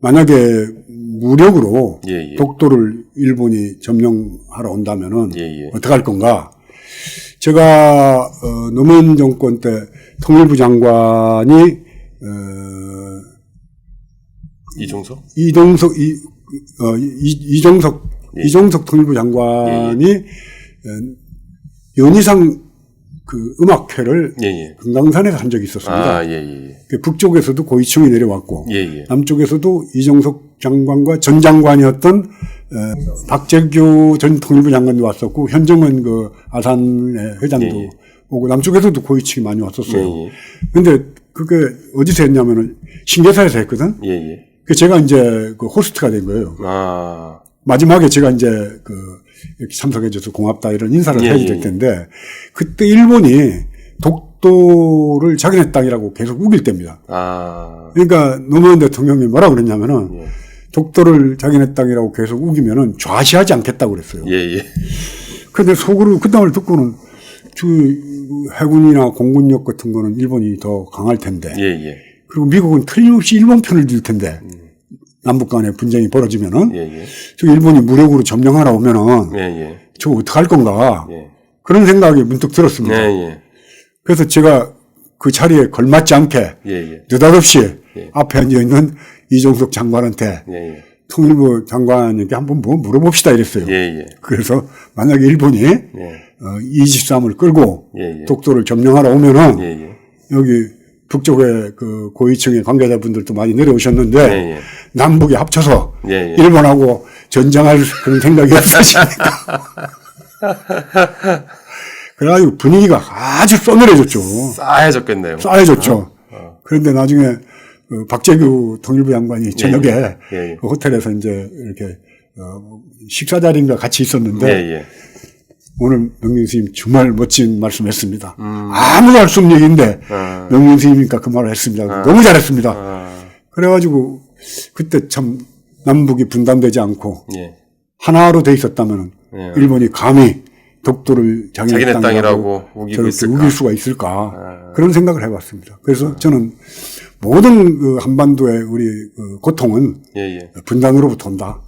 [SPEAKER 3] 만약에 무력으로
[SPEAKER 2] 예, 예.
[SPEAKER 3] 독도를 일본이 점령하러 온다면은
[SPEAKER 2] 예, 예.
[SPEAKER 3] 어떻게 할 건가? 제가 노무현 정권 때 통일부 장관이
[SPEAKER 2] 이종석?
[SPEAKER 3] 이종석
[SPEAKER 2] 예.
[SPEAKER 3] 이종석 통일부 장관이 연희상 그 음악회를
[SPEAKER 2] 예, 예.
[SPEAKER 3] 금강산에서 한 적이 있었습니다.
[SPEAKER 2] 아, 예, 예.
[SPEAKER 3] 그 북쪽에서도 고위층이 내려왔고
[SPEAKER 2] 예, 예.
[SPEAKER 3] 남쪽에서도 이종석 장관과 전 장관이었던 박재규 전 통일부 장관도 왔었고 현정은 그 아산의 회장도
[SPEAKER 2] 예, 예.
[SPEAKER 3] 오고 남쪽에서도 고위층이 많이 왔었어요.
[SPEAKER 2] 예, 예.
[SPEAKER 3] 근데 그게 어디서 했냐면은 신계사에서 했거든.
[SPEAKER 2] 예, 예.
[SPEAKER 3] 그 제가 이제 그 호스트가 된 거예요.
[SPEAKER 2] 아,
[SPEAKER 3] 마지막에 제가 이제 그 이렇게 참석해줘서 고맙다 이런 인사를
[SPEAKER 2] 예,
[SPEAKER 3] 해야
[SPEAKER 2] 예.
[SPEAKER 3] 될 텐데 그때 일본이 독도를 자기네 땅이라고 계속 우길 때입니다.
[SPEAKER 2] 아,
[SPEAKER 3] 그러니까 노무현 대통령이 뭐라 그랬냐면은
[SPEAKER 2] 예.
[SPEAKER 3] 독도를 자기네 땅이라고 계속 우기면은 좌시하지 않겠다고 그랬어요.
[SPEAKER 2] 예, 예.
[SPEAKER 3] 근데 속으로 그 말을 듣고는 해군이나 공군력 같은 거는 일본이 더 강할 텐데
[SPEAKER 2] 예, 예.
[SPEAKER 3] 그리고 미국은 틀림없이 일본 편을 들 텐데 남북 간의 분쟁이 벌어지면은
[SPEAKER 2] 예, 예.
[SPEAKER 3] 저 일본이 무력으로 점령하러 오면은
[SPEAKER 2] 예, 예.
[SPEAKER 3] 저 어떡할 건가
[SPEAKER 2] 예.
[SPEAKER 3] 그런 생각이 문득 들었습니다.
[SPEAKER 2] 예, 예.
[SPEAKER 3] 그래서 제가 그 자리에 걸맞지 않게
[SPEAKER 2] 예, 예.
[SPEAKER 3] 느닷없이
[SPEAKER 2] 예.
[SPEAKER 3] 앞에 앉아있는 이종석 장관한테
[SPEAKER 2] 예, 예.
[SPEAKER 3] 통일부 장관에게 한번 뭐 물어봅시다 이랬어요.
[SPEAKER 2] 예, 예.
[SPEAKER 3] 그래서 만약에 일본이
[SPEAKER 2] 예.
[SPEAKER 3] 23을 끌고
[SPEAKER 2] 예, 예.
[SPEAKER 3] 독도를 점령하러 오면은
[SPEAKER 2] 예, 예.
[SPEAKER 3] 여기 북쪽에 그 고위층의 관계자분들도 많이 내려오셨는데
[SPEAKER 2] 예, 예.
[SPEAKER 3] 남북이 합쳐서
[SPEAKER 2] 예, 예.
[SPEAKER 3] 일본하고 전쟁할 그런 생각이 없으시니까 그래가지고 분위기가 아주 싸늘해졌죠.
[SPEAKER 2] 싸해졌겠네요.
[SPEAKER 3] 싸해졌죠. 그런데 나중에 그 박재규 통일부 장관이 저녁에
[SPEAKER 2] 예, 예.
[SPEAKER 3] 그 호텔에서 이제 이렇게 식사 자리인가 같이 있었는데
[SPEAKER 2] 예, 예.
[SPEAKER 3] 오늘 명륜 스님 정말 멋진 말씀했습니다. 아무도 할 수 없는 얘기인데
[SPEAKER 2] 아.
[SPEAKER 3] 명륜 스님이니까 그 말을 했습니다. 너무 잘했습니다.
[SPEAKER 2] 아,
[SPEAKER 3] 그래가지고 그때 참 남북이 분단되지 않고
[SPEAKER 2] 예.
[SPEAKER 3] 하나로 돼 있었다면
[SPEAKER 2] 예.
[SPEAKER 3] 일본이 감히 독도를 자기네
[SPEAKER 2] 자기네
[SPEAKER 3] 땅이라고
[SPEAKER 2] 땅이라고 우기고
[SPEAKER 3] 저렇게
[SPEAKER 2] 있을까?
[SPEAKER 3] 우길 수가 있을까
[SPEAKER 2] 아.
[SPEAKER 3] 그런 생각을 해봤습니다. 그래서 저는 모든 그 한반도의 우리 그 고통은
[SPEAKER 2] 예, 예.
[SPEAKER 3] 분단으로부터 온다.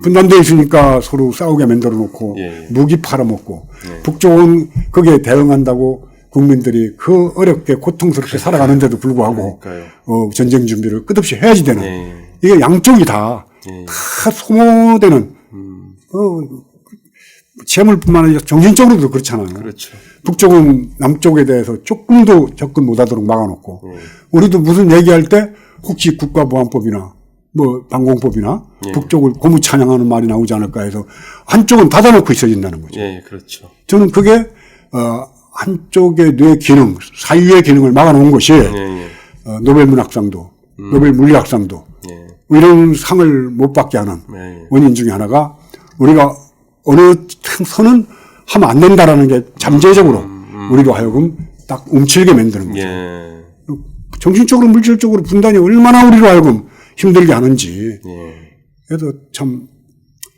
[SPEAKER 3] 분단되어 있으니까 서로 싸우게 만들어 놓고
[SPEAKER 2] 예, 예.
[SPEAKER 3] 무기 팔아먹고 북쪽은 거기에 대응한다고 국민들이 그 어렵게 고통스럽게 살아가는데도 불구하고
[SPEAKER 2] 그러니까요.
[SPEAKER 3] 전쟁 준비를 끝없이 해야지 되는
[SPEAKER 2] 예.
[SPEAKER 3] 이게 양쪽이 다 소모되는 재물뿐만 아니라 정신적으로도 그렇잖아요.
[SPEAKER 2] 그렇죠.
[SPEAKER 3] 북쪽은 남쪽에 대해서 조금도 접근 못하도록 막아놓고 우리도 무슨 얘기할 때 혹시 국가보안법이나 뭐 방공법이나 북쪽을 고무 찬양하는 말이 나오지 않을까 해서 한쪽은 닫아놓고 있어야 된다는 거죠.
[SPEAKER 2] 예, 그렇죠.
[SPEAKER 3] 저는 그게 한쪽의 뇌 기능, 사유의 기능을 막아놓은 것이
[SPEAKER 2] 예, 예.
[SPEAKER 3] 노벨 문학상도, 노벨 물리학상도
[SPEAKER 2] 예.
[SPEAKER 3] 이런 상을 못 받게 하는
[SPEAKER 2] 예.
[SPEAKER 3] 원인 중에 하나가 우리가 어느 선은 하면 안 된다라는 게 잠재적으로 우리로 하여금 딱 움츠리게 만드는 거죠.
[SPEAKER 2] 예.
[SPEAKER 3] 정신적으로 물질적으로 분단이 얼마나 우리로 하여금 힘들게 하는지.
[SPEAKER 2] 예.
[SPEAKER 3] 그래서 참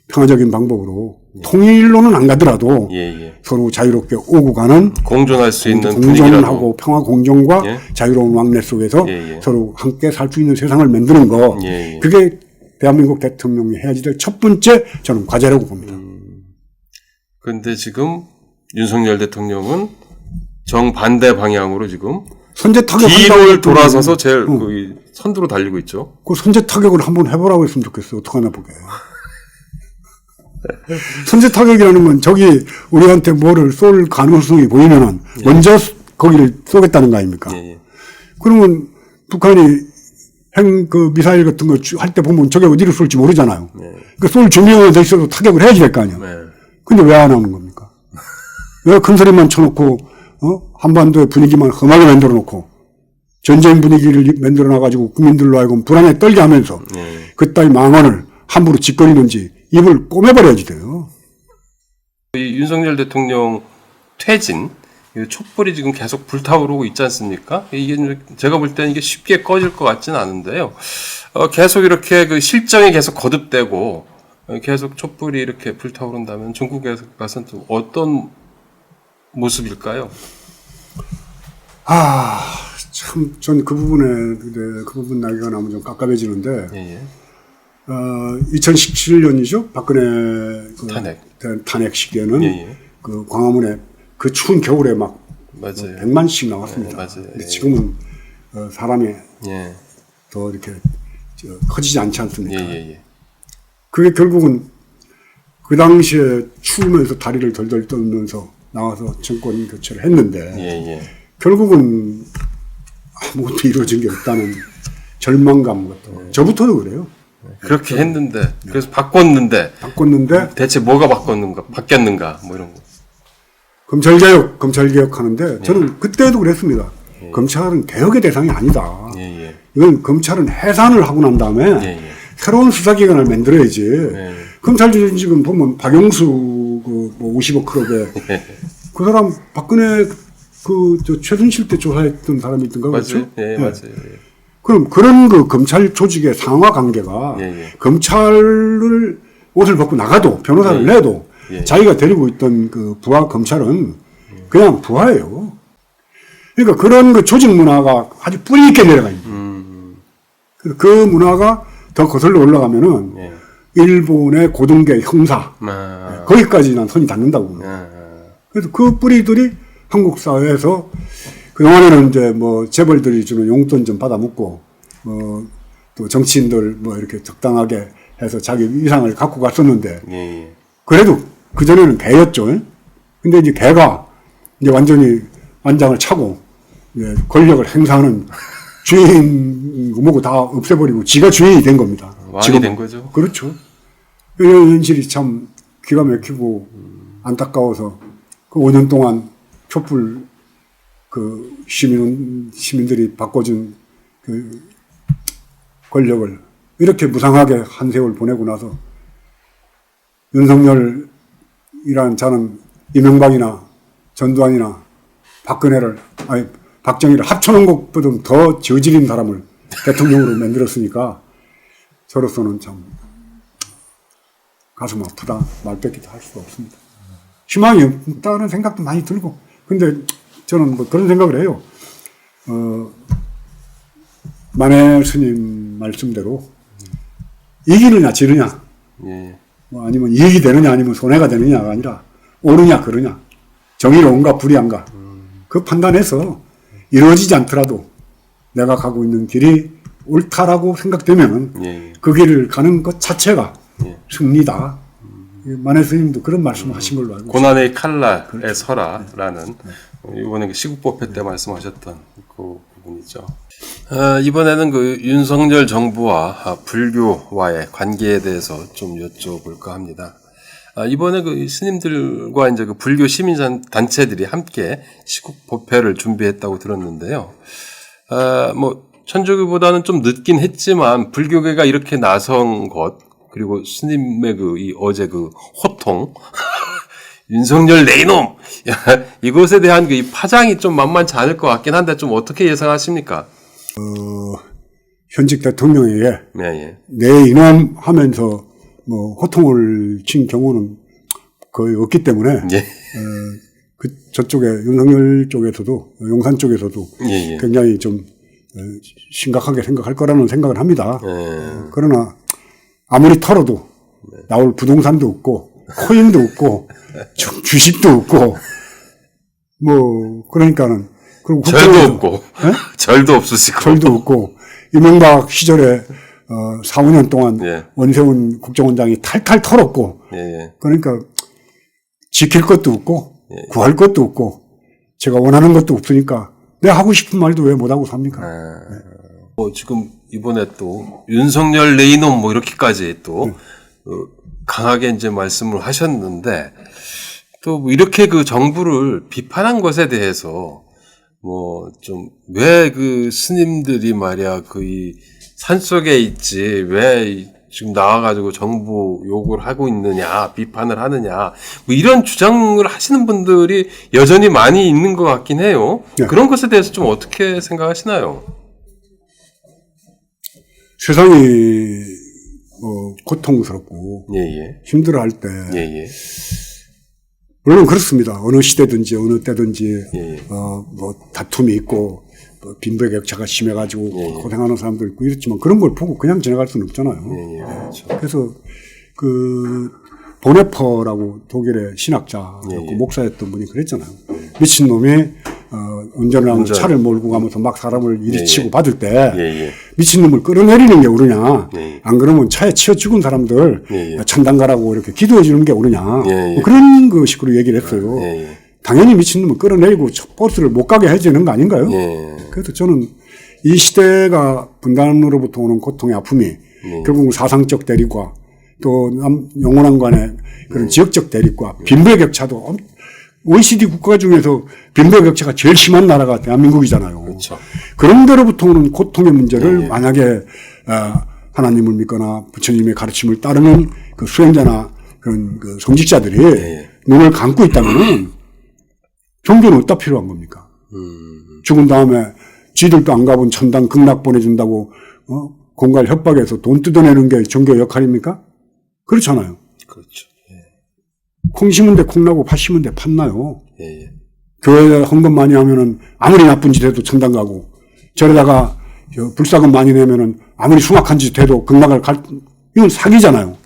[SPEAKER 3] 평화적인 방법으로 통일로는 안 가더라도
[SPEAKER 2] 예, 예.
[SPEAKER 3] 서로 자유롭게 오고 가는
[SPEAKER 2] 공존할 수 있는
[SPEAKER 3] 공존을
[SPEAKER 2] 분위기라도.
[SPEAKER 3] 하고 평화 공존과
[SPEAKER 2] 예.
[SPEAKER 3] 자유로운 왕래 속에서
[SPEAKER 2] 예, 예.
[SPEAKER 3] 서로 함께 살 수 있는 세상을 만드는 거.
[SPEAKER 2] 예, 예.
[SPEAKER 3] 그게 대한민국 대통령이 해야지 될 첫 번째 저는 과제라고 봅니다.
[SPEAKER 2] 그런데 지금 윤석열 대통령은 정반대 방향으로 지금
[SPEAKER 3] 선제 타격
[SPEAKER 2] 뒤를 돌아서서 제일 그 선두로 달리고 있죠.
[SPEAKER 3] 그 선제 타격을 한번 해보라고 했으면 좋겠어요. 어떡하나 보게. 선제 타격이라는 건 저기 우리한테 뭐를 쏠 가능성이 보이면은 먼저 거기를 쏘겠다는 거 아닙니까?
[SPEAKER 2] 예, 예.
[SPEAKER 3] 그러면 북한이 그 미사일 같은 거 할 때 보면 저게 어디를 쏠지 모르잖아요. 그 쏠 준비가 돼 있어도 타격을 해야지 될 거 아니에요.
[SPEAKER 2] 네.
[SPEAKER 3] 근데 왜 안 하는 겁니까? 왜 큰 소리만 쳐놓고, 한반도의 분위기만 험하게 만들어 놓고, 전쟁 분위기를 만들어 놔가지고 국민들로 하여금 불안에 떨게 하면서, 그따위 망언을 함부로 짓거리는지 입을 꼬매버려야지 돼요.
[SPEAKER 2] 이 윤석열 대통령 퇴진, 이 촛불이 지금 계속 불타오르고 있지 않습니까? 이게 제가 볼 때는 이게 쉽게 꺼질 것 같지는 않은데요. 계속 이렇게 그 실정이 계속 거듭되고 계속 촛불이 이렇게 불타오른다면 중국에 가서는 또 어떤 모습일까요?
[SPEAKER 3] 참, 전 그 부분에, 그 부분 나기가 나면 좀 깝깝해지는데,
[SPEAKER 2] 예, 예.
[SPEAKER 3] 2017년이죠? 박근혜 그 탄핵 시기에는
[SPEAKER 2] 예, 예.
[SPEAKER 3] 그 광화문에 그 추운 겨울에 막
[SPEAKER 2] 맞아요.
[SPEAKER 3] 100만씩 나왔습니다.
[SPEAKER 2] 맞아요.
[SPEAKER 3] 근데
[SPEAKER 2] 예.
[SPEAKER 3] 지금은 사람이
[SPEAKER 2] 예.
[SPEAKER 3] 더 이렇게 커지지 않지 않습니까?
[SPEAKER 2] 예, 예, 예.
[SPEAKER 3] 그게 결국은 그 당시에 추우면서 다리를 덜덜 떨면서 나와서 정권 교체를 했는데
[SPEAKER 2] 예, 예.
[SPEAKER 3] 결국은 아무것도 이루어진 게 없다는 절망감 같은 저부터도 그래요.
[SPEAKER 2] 그렇게 했는데, 그래서 바꿨는데, 대체 뭐가 바뀌었는가, 뭐 이런 거.
[SPEAKER 3] 검찰개혁 하는데 저는 그때도 그랬습니다. 검찰은 개혁의 대상이 아니다.
[SPEAKER 2] 예, 예.
[SPEAKER 3] 이건 검찰은 해산을 하고 난 다음에
[SPEAKER 2] 예, 예.
[SPEAKER 3] 새로운 수사기관을 만들어야지.
[SPEAKER 2] 예.
[SPEAKER 3] 검찰 지금 보면 박영수 그 뭐 50억 클럽에 그 사람 박근혜 저 최순실 때 조사했던 사람이 있던가 그렇죠?
[SPEAKER 2] 맞아요. 예, 맞아요. 예.
[SPEAKER 3] 그럼 그런 그 검찰 조직의 상하 관계가
[SPEAKER 2] 예, 예.
[SPEAKER 3] 검찰을 옷을 벗고 나가도 변호사를
[SPEAKER 2] 예.
[SPEAKER 3] 내도
[SPEAKER 2] 예.
[SPEAKER 3] 자기가 데리고 있던 그 부하 검찰은 그냥 부하예요. 그러니까 그런 그 조직 문화가 아주 뿌리 있게 내려가 있는 거예요. 그 문화가 더 거슬러 올라가면은
[SPEAKER 2] 예.
[SPEAKER 3] 일본의 고등계 형사 거기까지 난 손이 닿는다고 봅니다. 그래서 그 뿌리들이 한국 사회에서 그동안에는 이제 뭐 재벌들이 주는 용돈 좀 받아 먹고 또 정치인들 뭐 이렇게 적당하게 해서 자기 위상을 갖고 갔었는데
[SPEAKER 2] 예.
[SPEAKER 3] 그래도 그전에는 개였죠. 근데 이제 개가 이제 완전히 완장을 차고 이제 권력을 행사하는 주인 뭐고 다 없애버리고 지가 주인이 된 겁니다.
[SPEAKER 2] 왕이 된 거죠.
[SPEAKER 3] 그렇죠. 이런 현실이 참 기가 막히고 안타까워서 그 5년 동안 촛불 그 시민들이 바꿔준 그 권력을 이렇게 무상하게 한 세월 보내고 나서 윤석열이라는 자는 이명박이나 전두환이나 박정희를 합쳐놓은 것보다 더 저질인 사람을 대통령으로 만들었으니까 저로서는 참 가슴 아프다 말밖에 할 수가 없습니다. 희망이 없다는 생각도 많이 들고 근데 저는 뭐 그런 생각을 해요. 만해 스님 말씀대로 이기느냐 지느냐
[SPEAKER 2] 예.
[SPEAKER 3] 뭐 아니면 이익이 되느냐 아니면 손해가 되느냐가 아니라 옳으냐 그르냐 정의로운가 불의한가 그 판단해서 이루어지지 않더라도 내가 가고 있는 길이 옳다라고 생각되면
[SPEAKER 2] 예.
[SPEAKER 3] 그 길을 가는 것 자체가
[SPEAKER 2] 예.
[SPEAKER 3] 승리다. 만해 스님도 그런 말씀을 하신 걸로 알고 있습니다.
[SPEAKER 2] 고난의 칼날에 서라라는 이번에 그 시국법회 때 말씀하셨던 그 부분이죠. 이번에는 그 윤석열 정부와 불교와의 관계에 대해서 좀 여쭤볼까 합니다. 이번에 그 스님들과 이제 그 불교 시민 단체들이 함께 시국법회를 준비했다고 들었는데요. 뭐 천주교보다는 좀 늦긴 했지만 불교계가 이렇게 나선 것 그리고 스님의 어제 호통 윤석열 내 이놈 이것에 대한 이 파장이 좀 만만치 않을 것 같긴 한데 좀 어떻게 예상하십니까?
[SPEAKER 3] 현직 대통령에게
[SPEAKER 2] 예.
[SPEAKER 3] 내 이놈 하면서 뭐 호통을 친 경우는 거의 없기 때문에
[SPEAKER 2] 예.
[SPEAKER 3] 저쪽에 윤석열 쪽에서도 용산 쪽에서도
[SPEAKER 2] 예.
[SPEAKER 3] 굉장히 좀 심각하게 생각할 거라는 생각을 합니다. 그러나 아무리 털어도 나올 부동산도 없고 코인도 없고 주식도 없고 뭐 그러니까는 그리고
[SPEAKER 2] 절도 없고 절도 없으시고
[SPEAKER 3] 절도 없고 이명박 시절에 4, 5년 동안
[SPEAKER 2] 예.
[SPEAKER 3] 원세훈 국정원장이 탈탈 털었고
[SPEAKER 2] 예.
[SPEAKER 3] 그러니까 지킬 것도 없고
[SPEAKER 2] 예.
[SPEAKER 3] 구할 것도 없고 제가 원하는 것도 없으니까 내가 하고 싶은 말도 왜 못하고 삽니까?
[SPEAKER 2] 지금 이번에 또 윤석열 내 이놈 뭐 이렇게까지 또 강하게 이제 말씀을 하셨는데 또 뭐 이렇게 그 정부를 비판한 것에 대해서 뭐 좀 왜 그 스님들이 말이야 이 산속에 있지 왜 지금 나와가지고 정부 욕을 하고 있느냐 비판을 하느냐 뭐 이런 주장을 하시는 분들이 여전히 많이 있는 것 같긴 해요.
[SPEAKER 3] 네.
[SPEAKER 2] 그런 것에 대해서 좀 어떻게 생각하시나요?
[SPEAKER 3] 세상이 고통스럽고
[SPEAKER 2] 예, 예.
[SPEAKER 3] 힘들어할 때
[SPEAKER 2] 예, 예.
[SPEAKER 3] 물론 그렇습니다. 어느 시대든지 어느 때든지
[SPEAKER 2] 예.
[SPEAKER 3] 뭐 다툼이 있고 뭐 빈부격차가 심해가지고
[SPEAKER 2] 예.
[SPEAKER 3] 고생하는 사람도 있고 이렇지만 그런 걸 보고 그냥 지나갈 수는 없잖아요.
[SPEAKER 2] 예, 예. 그렇죠.
[SPEAKER 3] 그래서 그 보네퍼라고 독일의 신학자였고
[SPEAKER 2] 예.
[SPEAKER 3] 목사였던 분이 그랬잖아요. 미친 놈이 운전하는 차를 몰고 가면서 막 사람을 이리치고
[SPEAKER 2] 예.
[SPEAKER 3] 받을 때
[SPEAKER 2] 예, 예.
[SPEAKER 3] 미친 놈을 끌어내리는 게 옳으냐?
[SPEAKER 2] 예.
[SPEAKER 3] 안 그러면 차에 치여 죽은 사람들
[SPEAKER 2] 예.
[SPEAKER 3] 천당 가라고 이렇게 기도해 주는 게 옳으냐?
[SPEAKER 2] 예.
[SPEAKER 3] 뭐 그런 그 식으로 얘기를 했어요.
[SPEAKER 2] 예, 예.
[SPEAKER 3] 당연히 미친 놈을 끌어내리고 버스를 못 가게 해주는 거 아닌가요?
[SPEAKER 2] 예.
[SPEAKER 3] 그래서 저는 이 시대가 분단으로부터 오는 고통의 아픔이 결국 사상적 대립과 또 영원한 간의 그런 지역적 대립과 빈부격차도 OECD 국가 중에서 빈부격차가 제일 심한 나라가 대한민국이잖아요.
[SPEAKER 2] 그렇죠.
[SPEAKER 3] 그런 데로부터 오는 고통의 문제를
[SPEAKER 2] 예.
[SPEAKER 3] 만약에 하나님을 믿거나 부처님의 가르침을 따르는 그 수행자나 그런 그 성직자들이
[SPEAKER 2] 예.
[SPEAKER 3] 눈을 감고 있다면은 종교는 어디다 필요한 겁니까? 죽은 다음에 쥐들도 안 가본 천당 극락 보내준다고 공갈 협박해서 돈 뜯어내는 게 종교 역할입니까? 그렇잖아요.
[SPEAKER 2] 그렇죠. 예.
[SPEAKER 3] 콩 심은 데 콩 나고 팥 심은 데 팥 나요.
[SPEAKER 2] 예, 예.
[SPEAKER 3] 교회에 헌금 많이 하면은 아무리 나쁜 짓 해도 천당 가고 저러다가 불사금 많이 내면은 아무리 숭악한 짓 해도 극락을 이건 사기잖아요.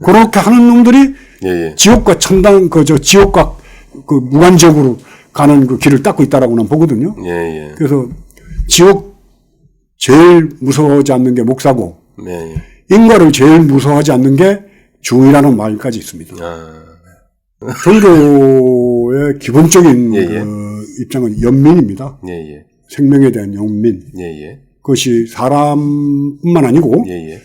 [SPEAKER 3] 그렇게 하는 놈들이
[SPEAKER 2] 예, 예.
[SPEAKER 3] 지옥과 천당 지옥과 그 무관적으로 가는 그 길을 닦고 있다라고 난 보거든요.
[SPEAKER 2] 예, 예.
[SPEAKER 3] 그래서 지옥 제일 무서워하지 않는 게 목사고
[SPEAKER 2] 예, 예.
[SPEAKER 3] 인과를 제일 무서워하지 않는 게 중이라는 말까지 있습니다.
[SPEAKER 2] 아,
[SPEAKER 3] 종교의 기본적인
[SPEAKER 2] 예, 예.
[SPEAKER 3] 그 입장은 연민입니다.
[SPEAKER 2] 예, 예.
[SPEAKER 3] 생명에 대한 연민.
[SPEAKER 2] 예, 예.
[SPEAKER 3] 그것이 사람뿐만 아니고
[SPEAKER 2] 예, 예.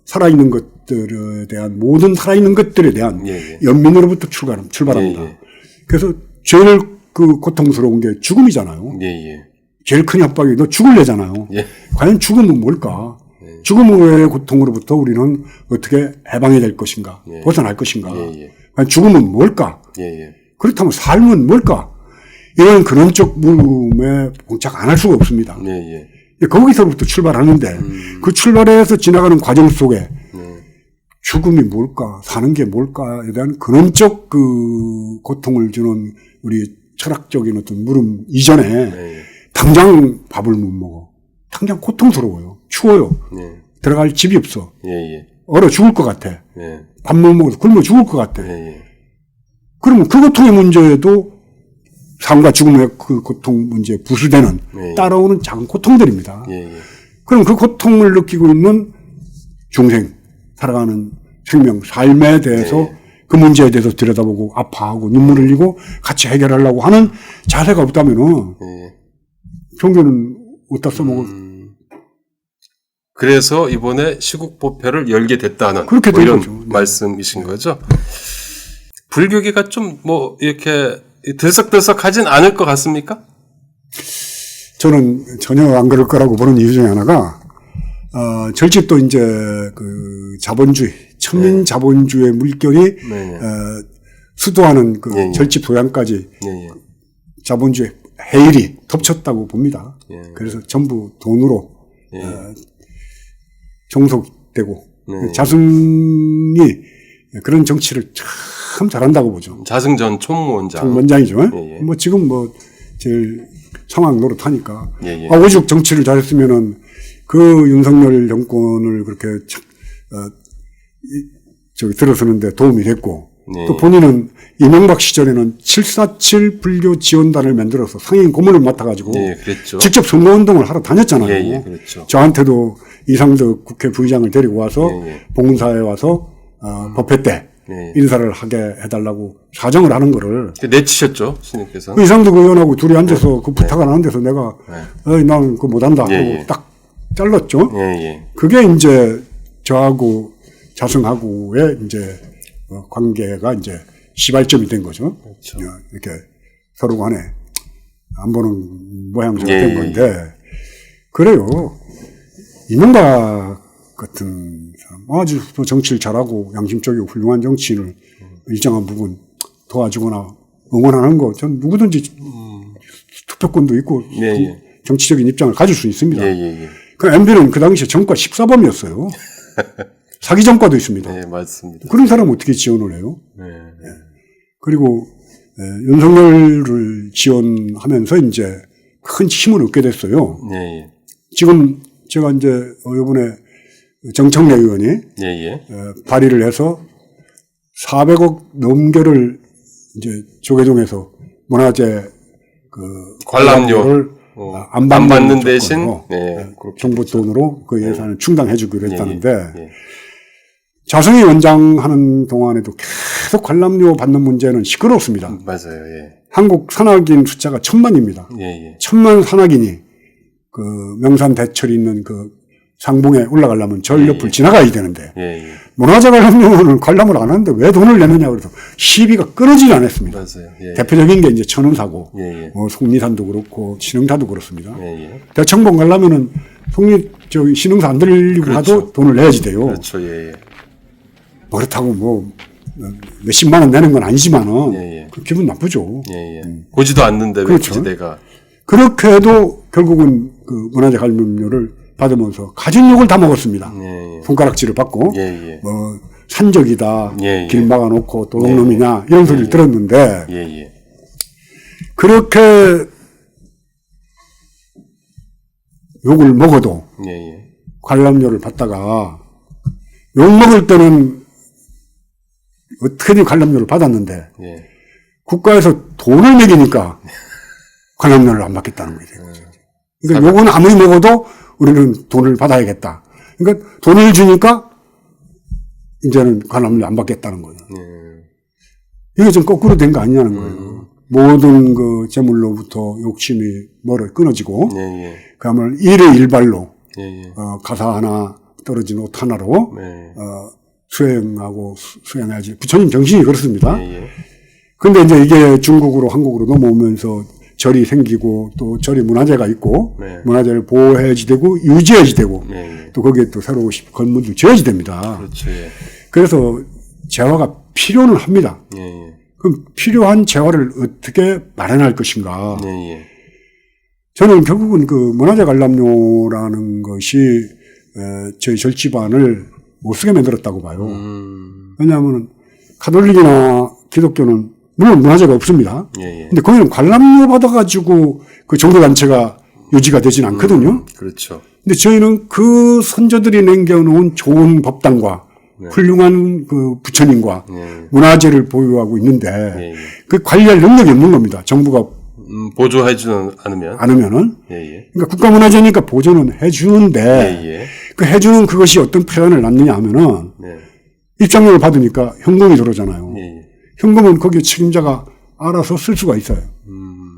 [SPEAKER 3] 살아있는 것들에 대한 모든 살아있는 것들에 대한
[SPEAKER 2] 예, 예.
[SPEAKER 3] 연민으로부터 출발합니다.
[SPEAKER 2] 예, 예.
[SPEAKER 3] 그래서 제일 그 고통스러운 게 죽음이잖아요.
[SPEAKER 2] 예, 예.
[SPEAKER 3] 제일 큰 협박이 너 죽을래잖아요.
[SPEAKER 2] 예.
[SPEAKER 3] 과연 죽음은 뭘까? 죽음의 고통으로부터 우리는 어떻게 해방이 될 것인가?
[SPEAKER 2] 예.
[SPEAKER 3] 벗어날 것인가?
[SPEAKER 2] 예, 예.
[SPEAKER 3] 과연 죽음은 뭘까?
[SPEAKER 2] 예, 예.
[SPEAKER 3] 그렇다면 삶은 뭘까? 이런 근원적 물음에 봉착 안 할 수가 없습니다.
[SPEAKER 2] 예, 예.
[SPEAKER 3] 거기서부터 출발하는데 그 출발해서 지나가는 과정 속에 죽음이 뭘까? 사는 게 뭘까에 대한 근원적 그 고통을 주는 우리 철학적인 어떤 물음 이전에
[SPEAKER 2] 예.
[SPEAKER 3] 당장 밥을 못 먹어. 당장 고통스러워요. 추워요.
[SPEAKER 2] 예.
[SPEAKER 3] 들어갈 집이 없어.
[SPEAKER 2] 예, 예.
[SPEAKER 3] 얼어 죽을 것 같아.
[SPEAKER 2] 예.
[SPEAKER 3] 밥 못 먹어서 굶어 죽을 것 같아.
[SPEAKER 2] 예, 예.
[SPEAKER 3] 그러면 그 고통의 문제에도 삶과 죽음의 그 고통 문제에 부수되는
[SPEAKER 2] 예.
[SPEAKER 3] 따라오는 작은 고통들입니다.
[SPEAKER 2] 예, 예.
[SPEAKER 3] 그럼 그 고통을 느끼고 있는 중생, 살아가는 생명, 삶에 대해서
[SPEAKER 2] 예.
[SPEAKER 3] 그 문제에 대해서 들여다보고 아파하고 눈물 흘리고 같이 해결하려고 하는 자세가 없다면은
[SPEAKER 2] 예.
[SPEAKER 3] 종교는 어디다 써먹을
[SPEAKER 2] 그래서 이번에 시국법회를 열게 됐다는
[SPEAKER 3] 그렇게
[SPEAKER 2] 뭐
[SPEAKER 3] 된
[SPEAKER 2] 이런
[SPEAKER 3] 거죠. 네.
[SPEAKER 2] 말씀이신 거죠. 불교계가 좀 뭐 이렇게 들썩들썩하진 않을 것 같습니까?
[SPEAKER 3] 저는 전혀 안 그럴 거라고 보는 이유 중에 하나가 절집도 이제 그 자본주의, 천민 자본주의 물결이
[SPEAKER 2] 네.
[SPEAKER 3] 수도하는 그
[SPEAKER 2] 예, 예.
[SPEAKER 3] 절집 도양까지
[SPEAKER 2] 예, 예.
[SPEAKER 3] 자본주의 해일이 덮쳤다고 봅니다.
[SPEAKER 2] 예.
[SPEAKER 3] 그래서 전부 돈으로
[SPEAKER 2] 예.
[SPEAKER 3] 종속되고
[SPEAKER 2] 네.
[SPEAKER 3] 자승이 그런 정치를 참 잘한다고 보죠.
[SPEAKER 2] 자승전 총무원장.
[SPEAKER 3] 총원장이죠.
[SPEAKER 2] 예, 예.
[SPEAKER 3] 뭐 지금 뭐 제일 상황 노릇하니까
[SPEAKER 2] 예, 예.
[SPEAKER 3] 오죽 정치를 잘했으면은 그 윤석열 정권을 그렇게 저기 들어서는데 도움이 됐고
[SPEAKER 2] 예.
[SPEAKER 3] 또 본인은 이명박 시절에는 747 불교 지원단을 만들어서 상임 고문을 맡아가지고
[SPEAKER 2] 예, 그랬죠.
[SPEAKER 3] 직접 선거운동을 하러 다녔잖아요.
[SPEAKER 2] 예, 예, 그렇죠.
[SPEAKER 3] 저한테도 이상덕 국회 부의장을 데리고 와서
[SPEAKER 2] 예, 예.
[SPEAKER 3] 봉사에 와서 법회 때
[SPEAKER 2] 예.
[SPEAKER 3] 인사를 하게 해달라고 사정을 하는 거를
[SPEAKER 2] 내치셨죠, 스님께서.
[SPEAKER 3] 그 이상덕 의원하고 둘이 앉아서 그 부탁을 하는 데서 내가 나는 그거 못한다
[SPEAKER 2] 예,
[SPEAKER 3] 하고
[SPEAKER 2] 예.
[SPEAKER 3] 딱 잘랐죠.
[SPEAKER 2] 예, 예.
[SPEAKER 3] 그게 이제 저하고 자승하고의 이제 관계가 이제 시발점이 된 거죠.
[SPEAKER 2] 그렇죠.
[SPEAKER 3] 이렇게 서로 간에 안 보는 모양새가
[SPEAKER 2] 예,
[SPEAKER 3] 된
[SPEAKER 2] 예,
[SPEAKER 3] 건데 그래요. 이명박 같은 사람 아주 또 정치를 잘하고 양심적이고 훌륭한 정치인을 일정한 부분 도와주거나 응원하는 거 전 누구든지 투표권도 있고
[SPEAKER 2] 예, 예.
[SPEAKER 3] 정치적인 입장을 가질 수 있습니다.
[SPEAKER 2] 예, 예, 예.
[SPEAKER 3] 그 MB는 그 당시에 전과 14범이었어요. 사기 전과도 있습니다.
[SPEAKER 2] 네, 맞습니다.
[SPEAKER 3] 그런 사람 어떻게 지원을 해요?
[SPEAKER 2] 네.
[SPEAKER 3] 그리고 윤석열을 지원하면서 이제 큰 힘을 얻게 됐어요.
[SPEAKER 2] 예, 예.
[SPEAKER 3] 지금 제가 이제 이번에 정청래 의원이
[SPEAKER 2] 예, 예.
[SPEAKER 3] 발의를 해서 400억 넘게를 이제 조계종에서 문화재
[SPEAKER 2] 관람료를
[SPEAKER 3] 안
[SPEAKER 2] 받는
[SPEAKER 3] 받는
[SPEAKER 2] 대신
[SPEAKER 3] 조건으로
[SPEAKER 2] 그렇게
[SPEAKER 3] 정부 돈으로 그 예산을 충당해주기로 했다는데
[SPEAKER 2] 예.
[SPEAKER 3] 자승희 원장 하는 동안에도 계속 관람료 받는 문제는 시끄럽습니다.
[SPEAKER 2] 맞아요. 예.
[SPEAKER 3] 한국 산악인 숫자가 1000만입니다.
[SPEAKER 2] 예, 예.
[SPEAKER 3] 1000만 산악인이 그 명산 대철이 있는 그 상봉에 올라가려면 절 옆을 지나가야 되는데
[SPEAKER 2] 예, 예.
[SPEAKER 3] 문화재 관람료는 관람을 안 하는데 왜 돈을 내느냐 그래서 시비가 끊어지지 않았습니다.
[SPEAKER 2] 맞아요. 예.
[SPEAKER 3] 대표적인 게 이제 천은사고,
[SPEAKER 2] 예, 예.
[SPEAKER 3] 속리산도 그렇고 신흥사도 그렇습니다.
[SPEAKER 2] 예, 예.
[SPEAKER 3] 대청봉 가려면은 신흥사 안 들리고
[SPEAKER 2] 그렇죠.
[SPEAKER 3] 가도 돈을 내야지 돼요.
[SPEAKER 2] 그렇죠. 예, 예.
[SPEAKER 3] 그렇다고 뭐 몇십만 원 내는 건 아니지만은
[SPEAKER 2] 예, 예.
[SPEAKER 3] 그 기분 나쁘죠.
[SPEAKER 2] 예, 예. 보지도 않는데 왜
[SPEAKER 3] 그렇죠.
[SPEAKER 2] 굳이 내가
[SPEAKER 3] 그렇게 해도 결국은 그 문화재 관람료를 받으면서 가진 욕을 다 먹었습니다.
[SPEAKER 2] 예, 예.
[SPEAKER 3] 손가락질을 받고
[SPEAKER 2] 예, 예.
[SPEAKER 3] 뭐 산적이다,
[SPEAKER 2] 예, 예.
[SPEAKER 3] 길 막아놓고 도둑놈이냐 이런 소리를 들었는데
[SPEAKER 2] 예, 예.
[SPEAKER 3] 그렇게 욕을 먹어도
[SPEAKER 2] 예, 예.
[SPEAKER 3] 관람료를 받다가 욕 먹을 때는 어떻게든 관람료를 받았는데
[SPEAKER 2] 예.
[SPEAKER 3] 국가에서 돈을 매기니까 관람료를 안 받겠다는 거죠. 그러니까 욕은 아무리 먹어도 우리는 돈을 받아야겠다. 그러니까 돈을 주니까 이제는 관람료 안 받겠다는 거예요. 이게 좀 거꾸로 된 거 아니냐는 거예요. 모든 그 재물로부터 욕심이 뭐를 끊어지고
[SPEAKER 2] 예, 예.
[SPEAKER 3] 그야말로 일의 일발로
[SPEAKER 2] 예, 예.
[SPEAKER 3] 가사 하나 떨어진 옷 하나로
[SPEAKER 2] 네.
[SPEAKER 3] 수행하고 수행해야지. 부처님 정신이 그렇습니다.
[SPEAKER 2] 예, 예.
[SPEAKER 3] 근데 이제 이게 중국으로 한국으로 넘어오면서 절이 생기고 또 절이 문화재가 있고
[SPEAKER 2] 네.
[SPEAKER 3] 문화재를 보호해야지 되고 유지해야지 되고
[SPEAKER 2] 예, 예.
[SPEAKER 3] 또 거기에 또 새로 건물도 지어야지 됩니다.
[SPEAKER 2] 그렇죠. 예.
[SPEAKER 3] 그래서 재화가 필요는 합니다.
[SPEAKER 2] 예, 예.
[SPEAKER 3] 그럼 필요한 재화를 어떻게 마련할 것인가?
[SPEAKER 2] 예, 예.
[SPEAKER 3] 저는 결국은 그 문화재 관람료라는 것이 저희 절집안을 못 쓰게 만들었다고 봐요. 왜냐하면 가톨릭이나 기독교는 물론 문화재가 없습니다.
[SPEAKER 2] 예, 예.
[SPEAKER 3] 근데 거기는 관람료 받아가지고 그 종교단체가 유지가 되진 않거든요.
[SPEAKER 2] 그렇죠.
[SPEAKER 3] 근데 저희는 그 선조들이 남겨놓은 좋은 법당과 훌륭한 그 부처님과 문화재를 보유하고 있는데
[SPEAKER 2] 예, 예.
[SPEAKER 3] 그 관리할 능력이 없는 겁니다. 정부가
[SPEAKER 2] 보조해주는 않으면.
[SPEAKER 3] 않으면은.
[SPEAKER 2] 예, 예.
[SPEAKER 3] 그러니까 국가문화재니까 보조는 해주는데
[SPEAKER 2] 예, 예.
[SPEAKER 3] 그 해주는 그것이 어떤 폐단을 낳느냐 하면은
[SPEAKER 2] 네.
[SPEAKER 3] 입장료를 받으니까 현금이 들어오잖아요.
[SPEAKER 2] 예, 예.
[SPEAKER 3] 현금은 거기에 책임자가 알아서 쓸 수가 있어요.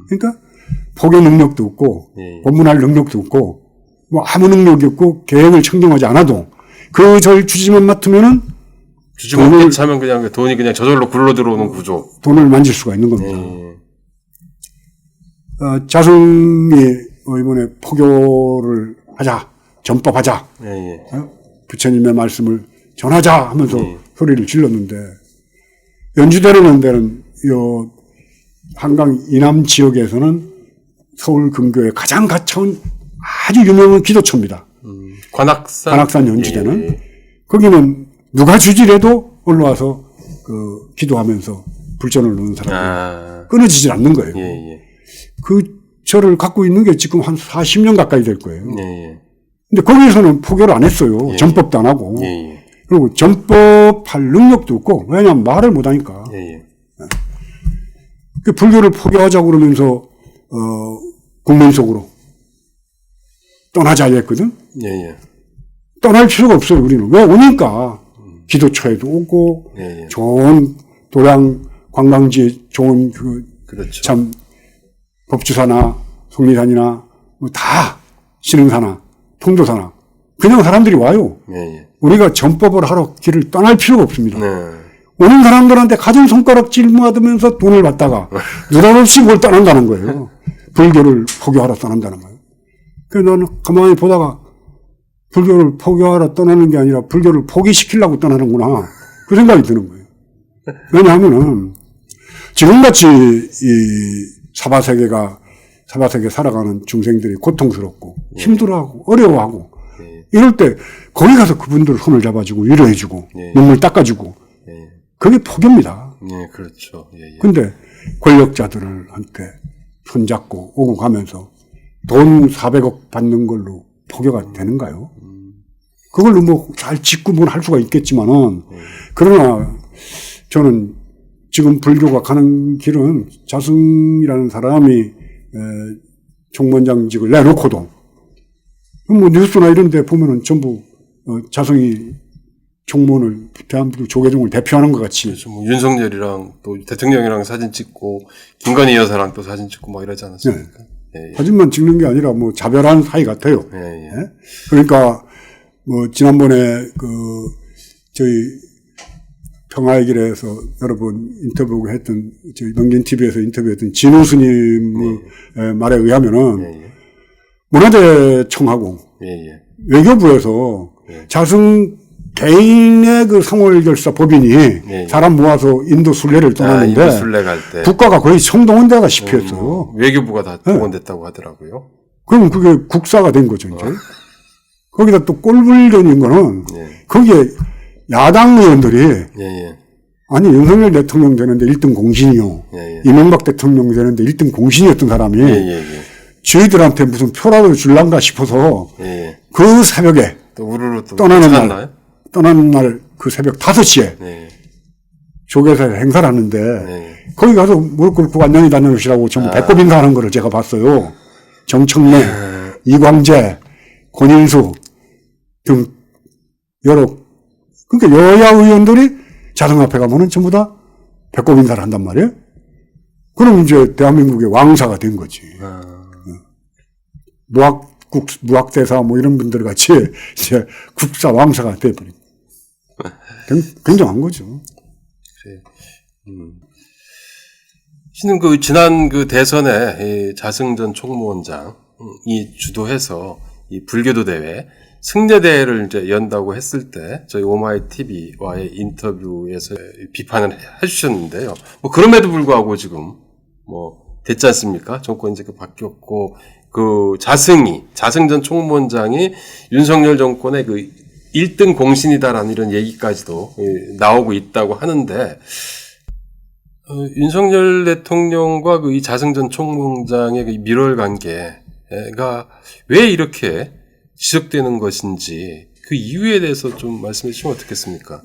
[SPEAKER 3] 그러니까 포교 능력도 없고
[SPEAKER 2] 예.
[SPEAKER 3] 법문할 능력도 없고 뭐 아무 능력이 없고 계획을 청정하지 않아도 그 절 주지만 맡으면은
[SPEAKER 2] 주지만 못 차면 그냥 돈이 그냥 저절로 굴러 들어오는 구조.
[SPEAKER 3] 돈을 만질 수가 있는 겁니다.
[SPEAKER 2] 예.
[SPEAKER 3] 자승이 이번에 포교를 하자, 전법하자,
[SPEAKER 2] 예, 예.
[SPEAKER 3] 부처님의 말씀을 전하자 하면서 소리를 질렀는데 연주되는 데는 요 한강 이남 지역에서는 서울 근교의 가장 가까운 아주 유명한 기도처입니다. 관악산 연주대는
[SPEAKER 2] 예, 예.
[SPEAKER 3] 거기는 누가 주지래도 올라와서 그 기도하면서 불전을 넣는 사람이 끊어지질 않는 거예요.
[SPEAKER 2] 예, 예.
[SPEAKER 3] 그 절을 갖고 있는 게 지금 한 40년 가까이 될 거예요.
[SPEAKER 2] 예, 예.
[SPEAKER 3] 근데 거기에서는 포교를 안 했어요.
[SPEAKER 2] 예,
[SPEAKER 3] 전법도 안 하고.
[SPEAKER 2] 예, 예.
[SPEAKER 3] 그리고 전법할 능력도 없고, 왜냐하면 말을 못 하니까.
[SPEAKER 2] 예, 예.
[SPEAKER 3] 그 불교를 포교하자고 그러면서, 국민 속으로 떠나자 했거든?
[SPEAKER 2] 예, 예.
[SPEAKER 3] 떠날 필요가 없어요, 우리는. 왜 오니까. 기도처에도 오고,
[SPEAKER 2] 예, 예.
[SPEAKER 3] 좋은 도량 관광지, 좋은
[SPEAKER 2] 그렇죠.
[SPEAKER 3] 참, 법주사나 속리산이나, 뭐 다, 신흥사나, 통도사나, 그냥 사람들이 와요.
[SPEAKER 2] 예, 예.
[SPEAKER 3] 우리가 전법을 하러 길을 떠날 필요가 없습니다.
[SPEAKER 2] 네.
[SPEAKER 3] 오는 사람들한테 가진 손가락질 받으면서 돈을 받다가 느닷없이 뭘 떠난다는 거예요. 불교를 포교하러 떠난다는 거예요. 그래서 나는 가만히 보다가 불교를 포교하러 떠나는 게 아니라 불교를 포기시키려고 떠나는구나. 그 생각이 드는 거예요. 왜냐하면은 지금같이 이 사바세계가 사바세계 살아가는 중생들이 고통스럽고 힘들어하고 어려워하고
[SPEAKER 2] 예.
[SPEAKER 3] 이럴 때 거기 가서 그분들 손을 잡아주고 위로해주고
[SPEAKER 2] 예.
[SPEAKER 3] 눈물 닦아주고
[SPEAKER 2] 예.
[SPEAKER 3] 그게 폭입니다.
[SPEAKER 2] 예, 그렇죠. 예, 예.
[SPEAKER 3] 근데 권력자들한테 손잡고 오고 가면서 돈 400억 받는 걸로 포교가 되는가요? 그걸로 뭐 잘 짓고 뭘 할 수가 있겠지만은 그러나 저는 지금 불교가 가는 길은 자승이라는 사람이 총무원장직을 내놓고도 뭐 뉴스나 이런 데 보면은 전부 자승이 총무원을 대한민국 조계종을 대표하는 것 같이
[SPEAKER 2] 그렇죠. 뭐 윤석열이랑 또 대통령이랑 사진 찍고 김건희 여사랑 또 사진 찍고 막 이러지 않았습니까? 예, 예.
[SPEAKER 3] 사진만 찍는 게 아니라 뭐 자별한 사이 같아요.
[SPEAKER 2] 예, 예.
[SPEAKER 3] 예? 그러니까 뭐 지난번에 저희 평화의 길에서 여러 번 인터뷰했던 저희 명진 TV에서 인터뷰했던 진우 스님의 말에 의하면은
[SPEAKER 2] 예, 예.
[SPEAKER 3] 문화재청하고
[SPEAKER 2] 예, 예.
[SPEAKER 3] 외교부에서 자승 개인의 그 상월결사 법인이
[SPEAKER 2] 예.
[SPEAKER 3] 사람 모아서 인도 순례를 떠났는데
[SPEAKER 2] 인도 순례 갈 때
[SPEAKER 3] 국가가 거의 성동원대다시피 했어요.
[SPEAKER 2] 외교부가 다 동원됐다고 하더라고요.
[SPEAKER 3] 그럼 그게 국사가 된 거죠, 이제. 거기다 또 꼴불견인 거는
[SPEAKER 2] 예.
[SPEAKER 3] 거기에 야당 의원들이
[SPEAKER 2] 예, 예.
[SPEAKER 3] 아니 윤석열 대통령 되는데 1등 공신이요.
[SPEAKER 2] 예, 예.
[SPEAKER 3] 이명박 대통령 되는데 1등 공신이었던 사람이
[SPEAKER 2] 예, 예, 예.
[SPEAKER 3] 저희들한테 무슨 표라도 줄란가 싶어서
[SPEAKER 2] 예, 예.
[SPEAKER 3] 그 새벽에
[SPEAKER 2] 또 우르르 또
[SPEAKER 3] 떠나는
[SPEAKER 2] 찾았나요?
[SPEAKER 3] 떠나는 날 그 새벽 5시에
[SPEAKER 2] 예,
[SPEAKER 3] 조계사에 행사를 하는데
[SPEAKER 2] 예.
[SPEAKER 3] 거기 가서 무릎 꿇고 안녕히 다녀오시라고 전부 배꼽 인사하는 거를 제가 봤어요. 정청래, 이광재, 권인수 등 여러 그러니까 여야 의원들이 자승 앞에 가면은 전부 다 배꼽 인사를 한단 말이에요. 그럼 이제 대한민국의 왕사가 된 거지. 무학대사 뭐 이런 분들 같이 이제 국사 왕사가 돼버린. 굉장한 거죠.
[SPEAKER 2] 그래. 신은 그 지난 그 대선에 이 자승 전 총무원장이 주도해서 이 불교도 대회 승려대회를 이제 연다고 했을 때 저희 오마이 TV와의 인터뷰에서 비판을 해주셨는데요. 뭐 그럼에도 불구하고 지금 뭐 됐지 않습니까? 정권 이제 바뀌었고 그 자승 전 총무원장이 윤석열 정권의 그 1등 공신이다라는 이런 얘기까지도 나오고 있다고 하는데 윤석열 대통령과 그 이 자승 전 총무원장의 그 밀월 관계가 왜 이렇게 지속되는 것인지 그 이유에 대해서 좀 말씀해 주시면 어떻겠습니까?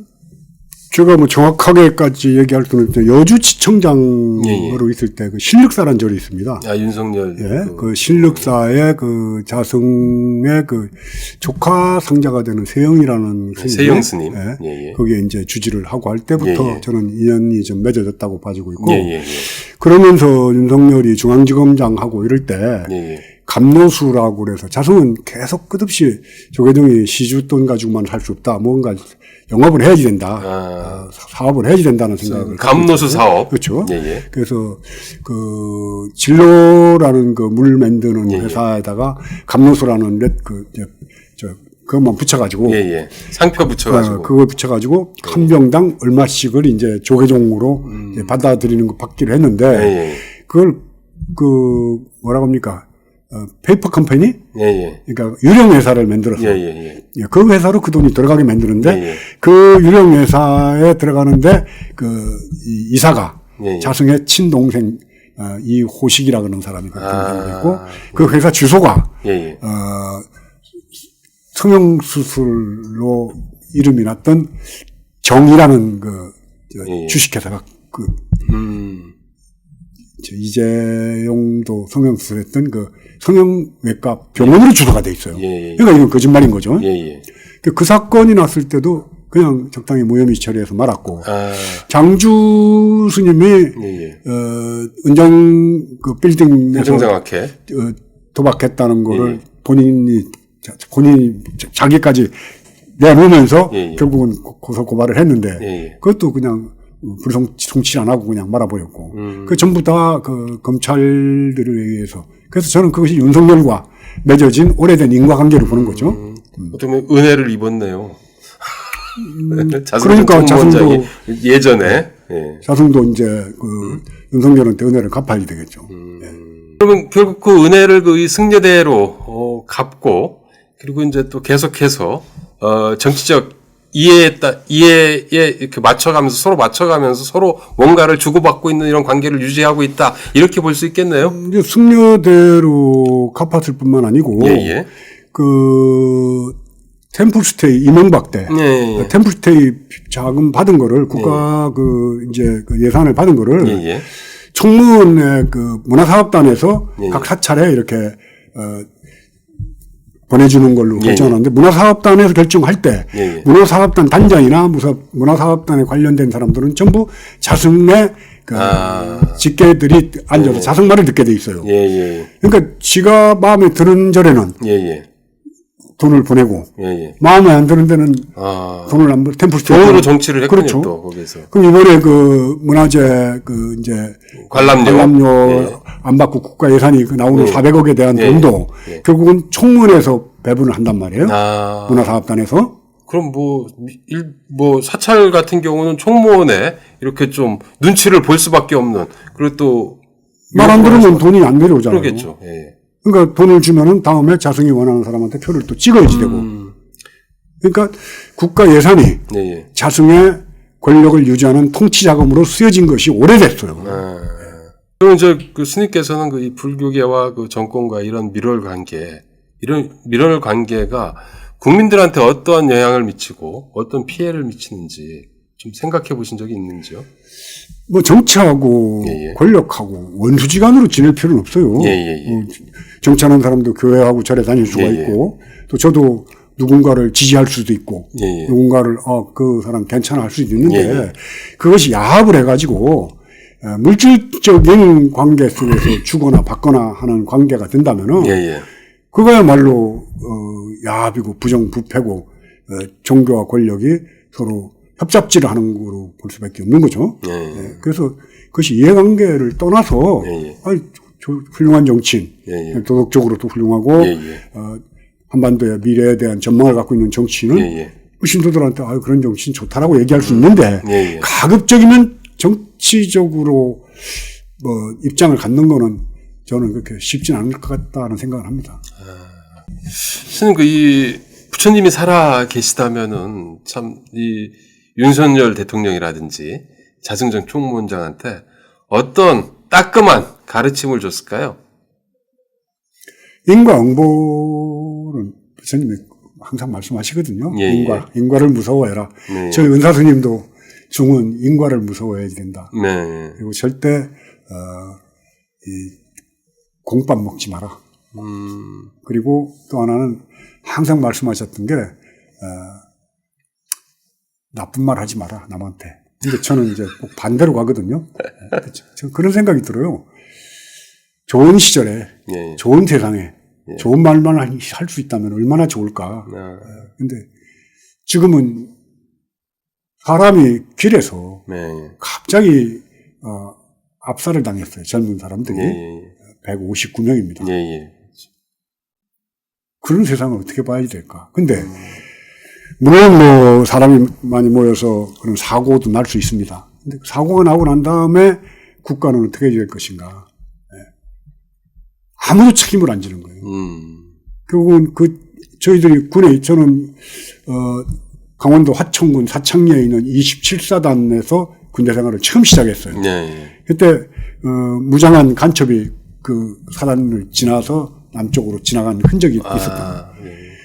[SPEAKER 3] 제가 뭐 정확하게까지 얘기할 수는 없는데 여주지청장으로 있을 때 그 신륵사란 절이 있습니다.
[SPEAKER 2] 아, 윤석열.
[SPEAKER 3] 예, 그 신륵사의 그 자승의 그 조카 성자가 되는 세영이라는
[SPEAKER 2] 세영 스님.
[SPEAKER 3] 예,
[SPEAKER 2] 예.
[SPEAKER 3] 거기에 이제 주지를 하고 할 때부터
[SPEAKER 2] 예.
[SPEAKER 3] 저는 인연이 좀 맺어졌다고 봐주고 있고
[SPEAKER 2] 예.
[SPEAKER 3] 그러면서 윤석열이 중앙지검장하고 이럴 때
[SPEAKER 2] 예.
[SPEAKER 3] 감노수라고 그래서 자승은 계속 끝없이 조계종이 시주돈 가지고만 할 수 없다. 뭔가 영업을 해야지 된다. 사업을 해야지 된다는 생각을.
[SPEAKER 2] 감노수 사업.
[SPEAKER 3] 그렇죠.
[SPEAKER 2] 예.
[SPEAKER 3] 그래서 그 진로라는 그 물 만드는 회사에다가 감노수라는 그것만 붙여가지고.
[SPEAKER 2] 예. 상표 붙여가지고.
[SPEAKER 3] 그거 붙여가지고 한 병당 얼마씩을 이제 조계종으로 이제 받아들이는 거 받기로 했는데. 그걸 뭐라고 합니까? 페이퍼 컴퍼니?
[SPEAKER 2] 예.
[SPEAKER 3] 그러니까 유령 회사를 만들어서.
[SPEAKER 2] 예.
[SPEAKER 3] 그 회사로 그 돈이 들어가게 만드는데
[SPEAKER 2] 예.
[SPEAKER 3] 그 유령 회사에 들어가는데 이사가 자승의 친동생 이호식이라 그러는 사람이 동생도 있고 그 회사 주소가 성형수술로 이름이 났던 정이라는 주식회사가 이재용도 성형수술했던 성형외과 병원으로 주소가 돼 있어요. 그러니까 이건 거짓말인 거죠. 그 사건이 났을 때도 그냥 적당히 무혐의 처리해서 말았고 장주 스님이 은정 빌딩에서 도박했다는 거를 본인이 자기까지 내놓으면서 결국은 고소 고발을 했는데 그것도 그냥 불송치 안 하고 그냥 말아버렸고 그 전부 다 검찰들에 의해서 그래서 저는 그것이 윤석열과 맺어진 오래된 인과관계로 보는 거죠.
[SPEAKER 2] 어떻게 보면 은혜를 입었네요.
[SPEAKER 3] 그러니까 자승도
[SPEAKER 2] 예전에
[SPEAKER 3] 자승도 이제 윤석열한테 은혜를 갚아야 되겠죠.
[SPEAKER 2] 그러면 결국 그 은혜를 그 승려대로 갚고 그리고 이제 또 계속해서 정치적 이해에 이렇게 맞춰가면서 서로 뭔가를 주고받고 있는 이런 관계를 유지하고 있다 이렇게 볼 수 있겠네요.
[SPEAKER 3] 이제 승려대로 갚았을 뿐만 아니고
[SPEAKER 2] 예.
[SPEAKER 3] 그 템플스테이 이명박 때
[SPEAKER 2] 예.
[SPEAKER 3] 템플스테이 자금 받은 거를 국가 그 이제 그 예산을 받은 거를
[SPEAKER 2] 예.
[SPEAKER 3] 총무원의 그 문화사업단에서
[SPEAKER 2] 예.
[SPEAKER 3] 각 사찰에 이렇게 보내주는 걸로
[SPEAKER 2] 예.
[SPEAKER 3] 결정하는데 문화사업단에서 결정할 때
[SPEAKER 2] 예.
[SPEAKER 3] 문화사업단 단장이나 문화사업단에 관련된 사람들은 전부 자승의 그 직계들이 앉아서
[SPEAKER 2] 예.
[SPEAKER 3] 자승말을 듣게 돼 있어요.
[SPEAKER 2] 예.
[SPEAKER 3] 그러니까 지가 마음에 드는 절에는
[SPEAKER 2] 예.
[SPEAKER 3] 돈을 보내고
[SPEAKER 2] 예.
[SPEAKER 3] 마음에 안 드는 데는 돈을 안 보내. 템플스테이
[SPEAKER 2] 돈으로 정치를 했군요.
[SPEAKER 3] 그렇죠.
[SPEAKER 2] 또 거기서.
[SPEAKER 3] 그럼 이번에 그 문화재 그 이제
[SPEAKER 2] 관람료
[SPEAKER 3] 예. 안 받고 국가 예산이 그 나오는 400억에 대한
[SPEAKER 2] 예.
[SPEAKER 3] 돈도
[SPEAKER 2] 예.
[SPEAKER 3] 결국은 총무원에서 배분을 한단 말이에요. 문화사업단에서.
[SPEAKER 2] 그럼 뭐 사찰 같은 경우는 총무원에 이렇게 좀 눈치를 볼 수밖에 없는 그리고 또
[SPEAKER 3] 말 안 들으면 돈이 안 내려오잖아요.
[SPEAKER 2] 그러겠죠. 예.
[SPEAKER 3] 그러니까 돈을 주면은 다음에 자성이 원하는 사람한테 표를 또 찍어야지 되고. 그러니까 국가 예산이
[SPEAKER 2] 예.
[SPEAKER 3] 자성의 권력을 유지하는 통치 자금으로 쓰여진 것이 오래됐어요.
[SPEAKER 2] 그럼 이제 그 스님께서는 그 이 불교계와 그 정권과 이런 밀월 관계가 국민들한테 어떠한 영향을 미치고 어떤 피해를 미치는지 좀 생각해 보신 적이 있는지요?
[SPEAKER 3] 뭐 정치하고
[SPEAKER 2] 예.
[SPEAKER 3] 권력하고 원수지간으로 지낼 필요는 없어요.
[SPEAKER 2] 예.
[SPEAKER 3] 정치하는 사람도 교회하고 절에 다닐 수가 있고 또 저도 누군가를 지지할 수도 있고
[SPEAKER 2] 예.
[SPEAKER 3] 누군가를 그 사람 괜찮아 할 수도 있는데
[SPEAKER 2] 예.
[SPEAKER 3] 그것이 야합을 해가지고 물질적인 관계 속에서 주거나 받거나 하는 관계가 된다면은
[SPEAKER 2] 예.
[SPEAKER 3] 그거야말로 야합이고 부정부패고 종교와 권력이 서로 협잡질을 하는 거로 볼 수밖에 없는 거죠.
[SPEAKER 2] 예.
[SPEAKER 3] 그래서 그것이 이해관계를 떠나서
[SPEAKER 2] 예.
[SPEAKER 3] 훌륭한 정치인,
[SPEAKER 2] 예.
[SPEAKER 3] 도덕적으로도 훌륭하고
[SPEAKER 2] 예.
[SPEAKER 3] 한반도의 미래에 대한 전망을 갖고 있는 정치인은
[SPEAKER 2] 예.
[SPEAKER 3] 신도들한테 그런 정치인 좋다라고 얘기할 수 있는데
[SPEAKER 2] 예.
[SPEAKER 3] 가급적이면 정치적으로 뭐 입장을 갖는 거는 저는 그렇게 쉽진 않을 것 같다는 생각을 합니다.
[SPEAKER 2] 스님 이 부처님이 살아 계시다면은 참 이 윤석열 대통령이라든지 자승정 총무원장한테 어떤 따끔한 가르침을 줬을까요?
[SPEAKER 3] 인과응보는 부처님이 항상 말씀하시거든요.
[SPEAKER 2] 예.
[SPEAKER 3] 인과를 무서워해라.
[SPEAKER 2] 네.
[SPEAKER 3] 저희 은사스님도 중은 인과를 무서워해야 된다.
[SPEAKER 2] 네.
[SPEAKER 3] 그리고 절대 공밥 먹지 마라. 그리고 또 하나는 항상 말씀하셨던 게 나쁜 말 하지 마라 남한테. 근데 저는 이제 꼭 반대로 가거든요. 저 그런 생각이 들어요. 좋은 시절에,
[SPEAKER 2] 예.
[SPEAKER 3] 좋은 세상에, 좋은 말만 할 수 있다면 얼마나 좋을까. 근데 지금은 사람이 길에서 갑자기 압살을 당했어요. 젊은 사람들이. 159명입니다. 그런 세상을 어떻게 봐야 될까. 근데 물론 뭐 사람이 많이 모여서 그런 사고도 날 수 있습니다. 근데 사고가 나고 난 다음에 국가는 어떻게 될 것인가. 아무도 책임을 안 지는 거예요. 결국은 저희들이 저는 강원도 화천군 사창리에 있는 27사단에서 군대 생활을 처음 시작했어요. 그때 무장한 간첩이 그 사단을 지나서 남쪽으로 지나간 흔적이 있었거든요.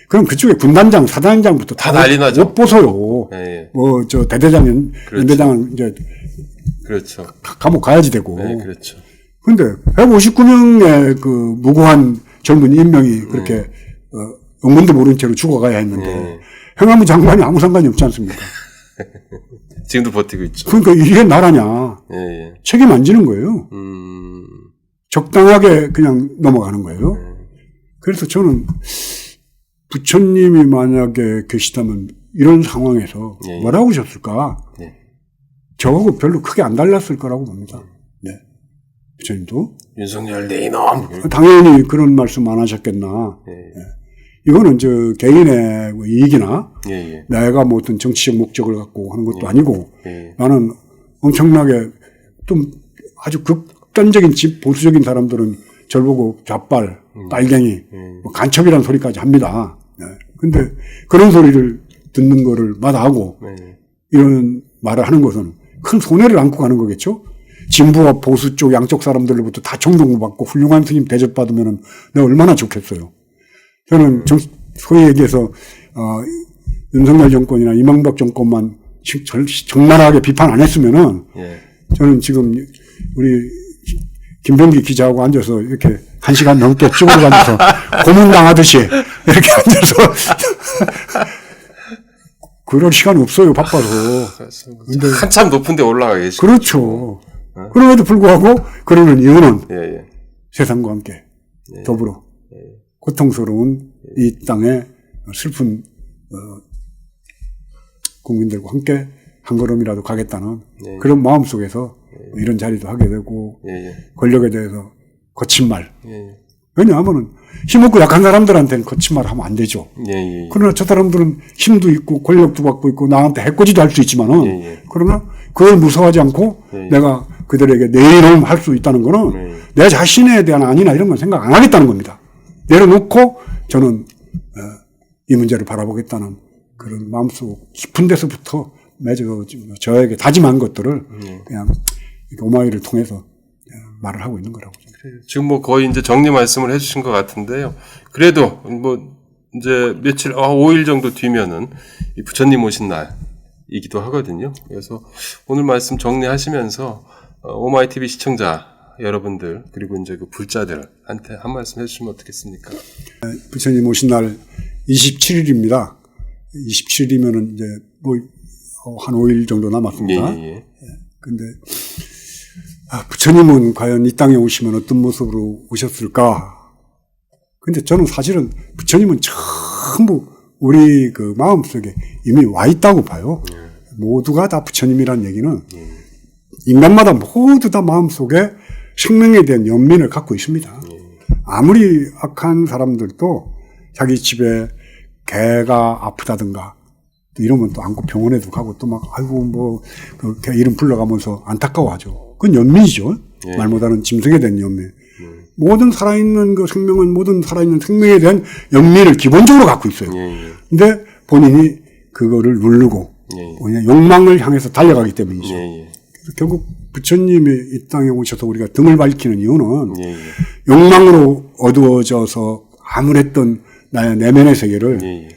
[SPEAKER 3] 그럼 그쪽에 군단장, 사단장부터
[SPEAKER 2] 다 난리 나죠.
[SPEAKER 3] 못 벗어요. 뭐 저 대대장은 연대장은 이제
[SPEAKER 2] 그렇죠.
[SPEAKER 3] 감옥 가야지 되고.
[SPEAKER 2] 그렇죠.
[SPEAKER 3] 근데 159명의 그 무고한 젊은 인명이 그렇게 영문도 모른 채로 죽어가야 했는데 행안부 장관이 아무 상관이 없지 않습니까?
[SPEAKER 2] 지금도 버티고 있죠.
[SPEAKER 3] 그러니까 이게 나라냐? 책임 안 지는 거예요. 적당하게 그냥 넘어가는 거예요. 그래서 저는 부처님이 만약에 계시다면 이런 상황에서 뭐라고 하셨을까? 저하고 별로 크게 안 달랐을 거라고 봅니다. 부처님도.
[SPEAKER 2] 윤석열 내 이놈.
[SPEAKER 3] 당연히 그런 말씀 안 하셨겠나. 이거는 저 개인의 이익이나 내가 뭐 어떤 정치적 목적을 갖고 하는 것도 아니고 나는 엄청나게 좀 아주 극단적인 보수적인 사람들은 절 보고 좌빨, 빨갱이, 뭐 간첩이라는 소리까지 합니다. 근데 그런 소리를 듣는 거를 마다하고 이런 말을 하는 것은 큰 손해를 안고 가는 거겠죠? 진보와 보수 쪽 양쪽 사람들로부터 다 존경받고 훌륭한 스님 대접받으면 내가 얼마나 좋겠어요. 저는 소위 얘기해서 윤석열 정권이나 이명박 정권만 적나라하게 비판 안 했으면은 저는 지금 우리 김병기 기자하고 앉아서 이렇게 1시간 넘게 쭈그려 앉아서 고문당하듯이 이렇게 앉아서 그럴 시간이 없어요. 바빠서.
[SPEAKER 2] 근데 한참 높은 데 올라가 계시죠.
[SPEAKER 3] 그렇죠. 그럼에도 불구하고 그러는 이유는 세상과 함께 더불어 고통스러운 이 땅의 슬픈 국민들과 함께 한 걸음이라도 가겠다는 그런 마음 속에서 이런 자리도 하게 되고 권력에 대해서 거친 말. 왜냐하면 힘없고 약한 사람들한테는 거친 말 하면 안 되죠. 그러나 저 사람들은 힘도 있고 권력도 받고 있고 나한테 해코지도 할 수 있지만은 그러나 그걸 무서워하지 않고 내가 그들에게 내 이름 할 수 있다는 거는 내 자신에 대한 아니나 이런 건 생각 안 하겠다는 겁니다. 내려놓고 저는 이 문제를 바라보겠다는 그런 마음속 깊은 데서부터 저에게 다짐한 것들을 그냥 오마이를 통해서 말을 하고 있는 거라고.
[SPEAKER 2] 지금 뭐 거의 이제 정리 말씀을 해주신 것 같은데요. 그래도 뭐 이제 5일 정도 뒤면은 이 부처님 오신 날이기도 하거든요. 그래서 오늘 말씀 정리하시면서 오마이 TV 시청자 여러분들 그리고 이제 그 불자들한테 한 말씀 해주시면 어떻겠습니까?
[SPEAKER 3] 부처님 오신 날 27일입니다. 27일이면은 이제 뭐 한 5일 정도 남았습니다. 근데 부처님은 과연 이 땅에 오시면 어떤 모습으로 오셨을까? 근데 저는 사실은 부처님은 전부 우리 그 마음속에 이미 와 있다고 봐요. 모두가 다 부처님이란 얘기는 인간마다 모두 다 마음속에 생명에 대한 연민을 갖고 있습니다. 아무리 악한 사람들도 자기 집에 개가 아프다든가 또 이러면 또 안고 병원에도 가고 또 막 아이고 뭐 그 개 이름 불러가면서 안타까워하죠. 그건 연민이죠. 말 못하는 짐승에 대한 연민. 모든 살아있는 그 생명은 모든 살아있는 생명에 대한 연민을 기본적으로 갖고 있어요. 근데 본인이 그거를 누르고 본인의 욕망을 향해서 달려가기 때문이죠. 그래서 결국 부처님이 이 땅에 오셔서 우리가 등을 밝히는 이유는 욕망으로 어두워져서 암울했던 나의 내면의 세계를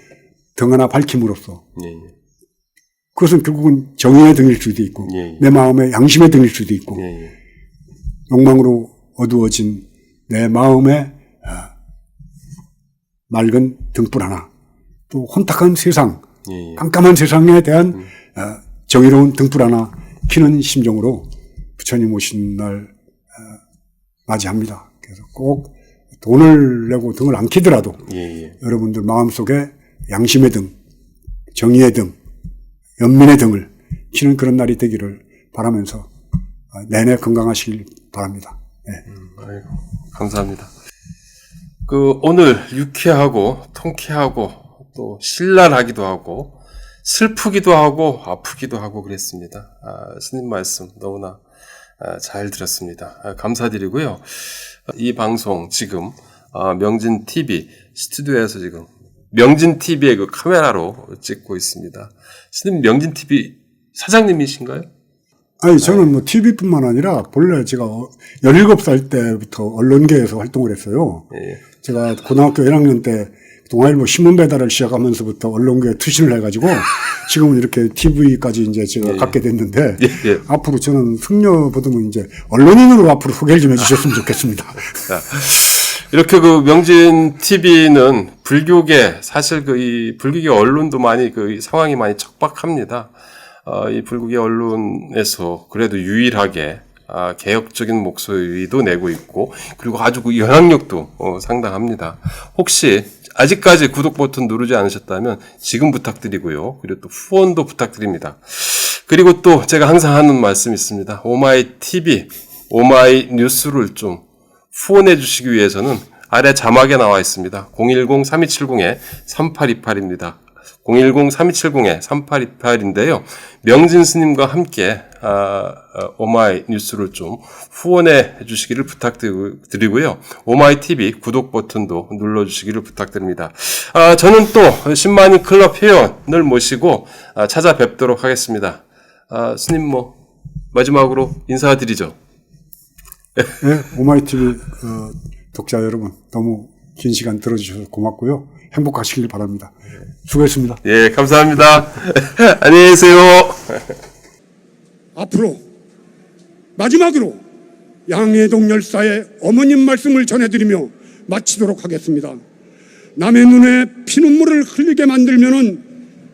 [SPEAKER 3] 등 하나 밝힘으로써 그것은 결국은 정의의 등일 수도 있고 내 마음의 양심의 등일 수도 있고 욕망으로 어두워진 내 마음의 맑은 등불 하나 또 혼탁한 세상 깜깜한 세상에 대한 정의로운 등불 하나 켜는 심정으로 부처님 오신 날 맞이합니다. 그래서 꼭 돈을 내고 등을 안 켜더라도 여러분들 마음속에 양심의 등, 정의의 등, 연민의 등을 켜는 그런 날이 되기를 바라면서 내내 건강하시길 바랍니다.
[SPEAKER 2] 아이고, 감사합니다. 오늘 유쾌하고 통쾌하고 또 신랄하기도 하고 슬프기도 하고 아프기도 하고 그랬습니다. 스님 말씀 너무나 잘 들었습니다. 감사드리고요. 이 방송 지금 명진 TV 스튜디오에서 지금 명진 TV의 그 카메라로 찍고 있습니다. 스님 명진 TV 사장님이신가요?
[SPEAKER 3] 아니 저는 뭐 TV뿐만 아니라 본래 제가 17살 때부터 언론계에서 활동을 했어요. 제가 고등학교 1학년 때 동아일보 신문 배달을 시작하면서부터 언론계에 투신을 해가지고 지금은 이렇게 TV까지 이제 제가 갖게 됐는데 앞으로 저는 승려 보듬은 이제 언론인으로 앞으로 소개를 좀 해주셨으면 좋겠습니다.
[SPEAKER 2] 이렇게 그 명진 TV는 불교계 사실 이 불교계 언론도 많이 상황이 많이 척박합니다. 이 불교계 언론에서 그래도 유일하게 개혁적인 목소리도 내고 있고 그리고 아주 그 영향력도 상당합니다. 혹시 아직까지 구독 버튼 누르지 않으셨다면 지금 부탁드리고요. 그리고 또 후원도 부탁드립니다. 그리고 또 제가 항상 하는 말씀이 있습니다. 오마이 TV, 오마이 뉴스를 좀 후원해 주시기 위해서는 아래 자막에 나와 있습니다. 010-3270-3828입니다. 010-3270-3828인데요. 명진 스님과 함께 오마이 뉴스를 좀 후원해 주시기를 부탁드리고요. 오마이 TV 구독 버튼도 눌러주시기를 부탁드립니다. 저는 또 10만인 클럽 회원을 모시고 찾아뵙도록 하겠습니다. 스님 마지막으로 인사드리죠.
[SPEAKER 3] 네, 오마이TV 독자 여러분 너무 긴 시간 들어주셔서 고맙고요. 행복하시길 바랍니다. 수고했습니다.
[SPEAKER 2] 예, 감사합니다. 안녕히 계세요.
[SPEAKER 1] 앞으로 마지막으로 양해동 열사의 어머님 말씀을 전해드리며 마치도록 하겠습니다. 남의 눈에 피눈물을 흘리게 만들면은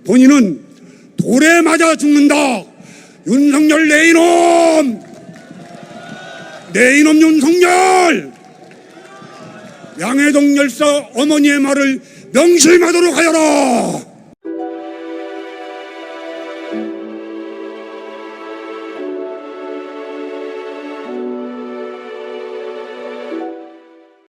[SPEAKER 1] 본인은 돌에 맞아 죽는다. 윤석열 내 이놈! 내 이놈 윤석열! 양해동 열사 어머니의 말을 명심하도록 하여라!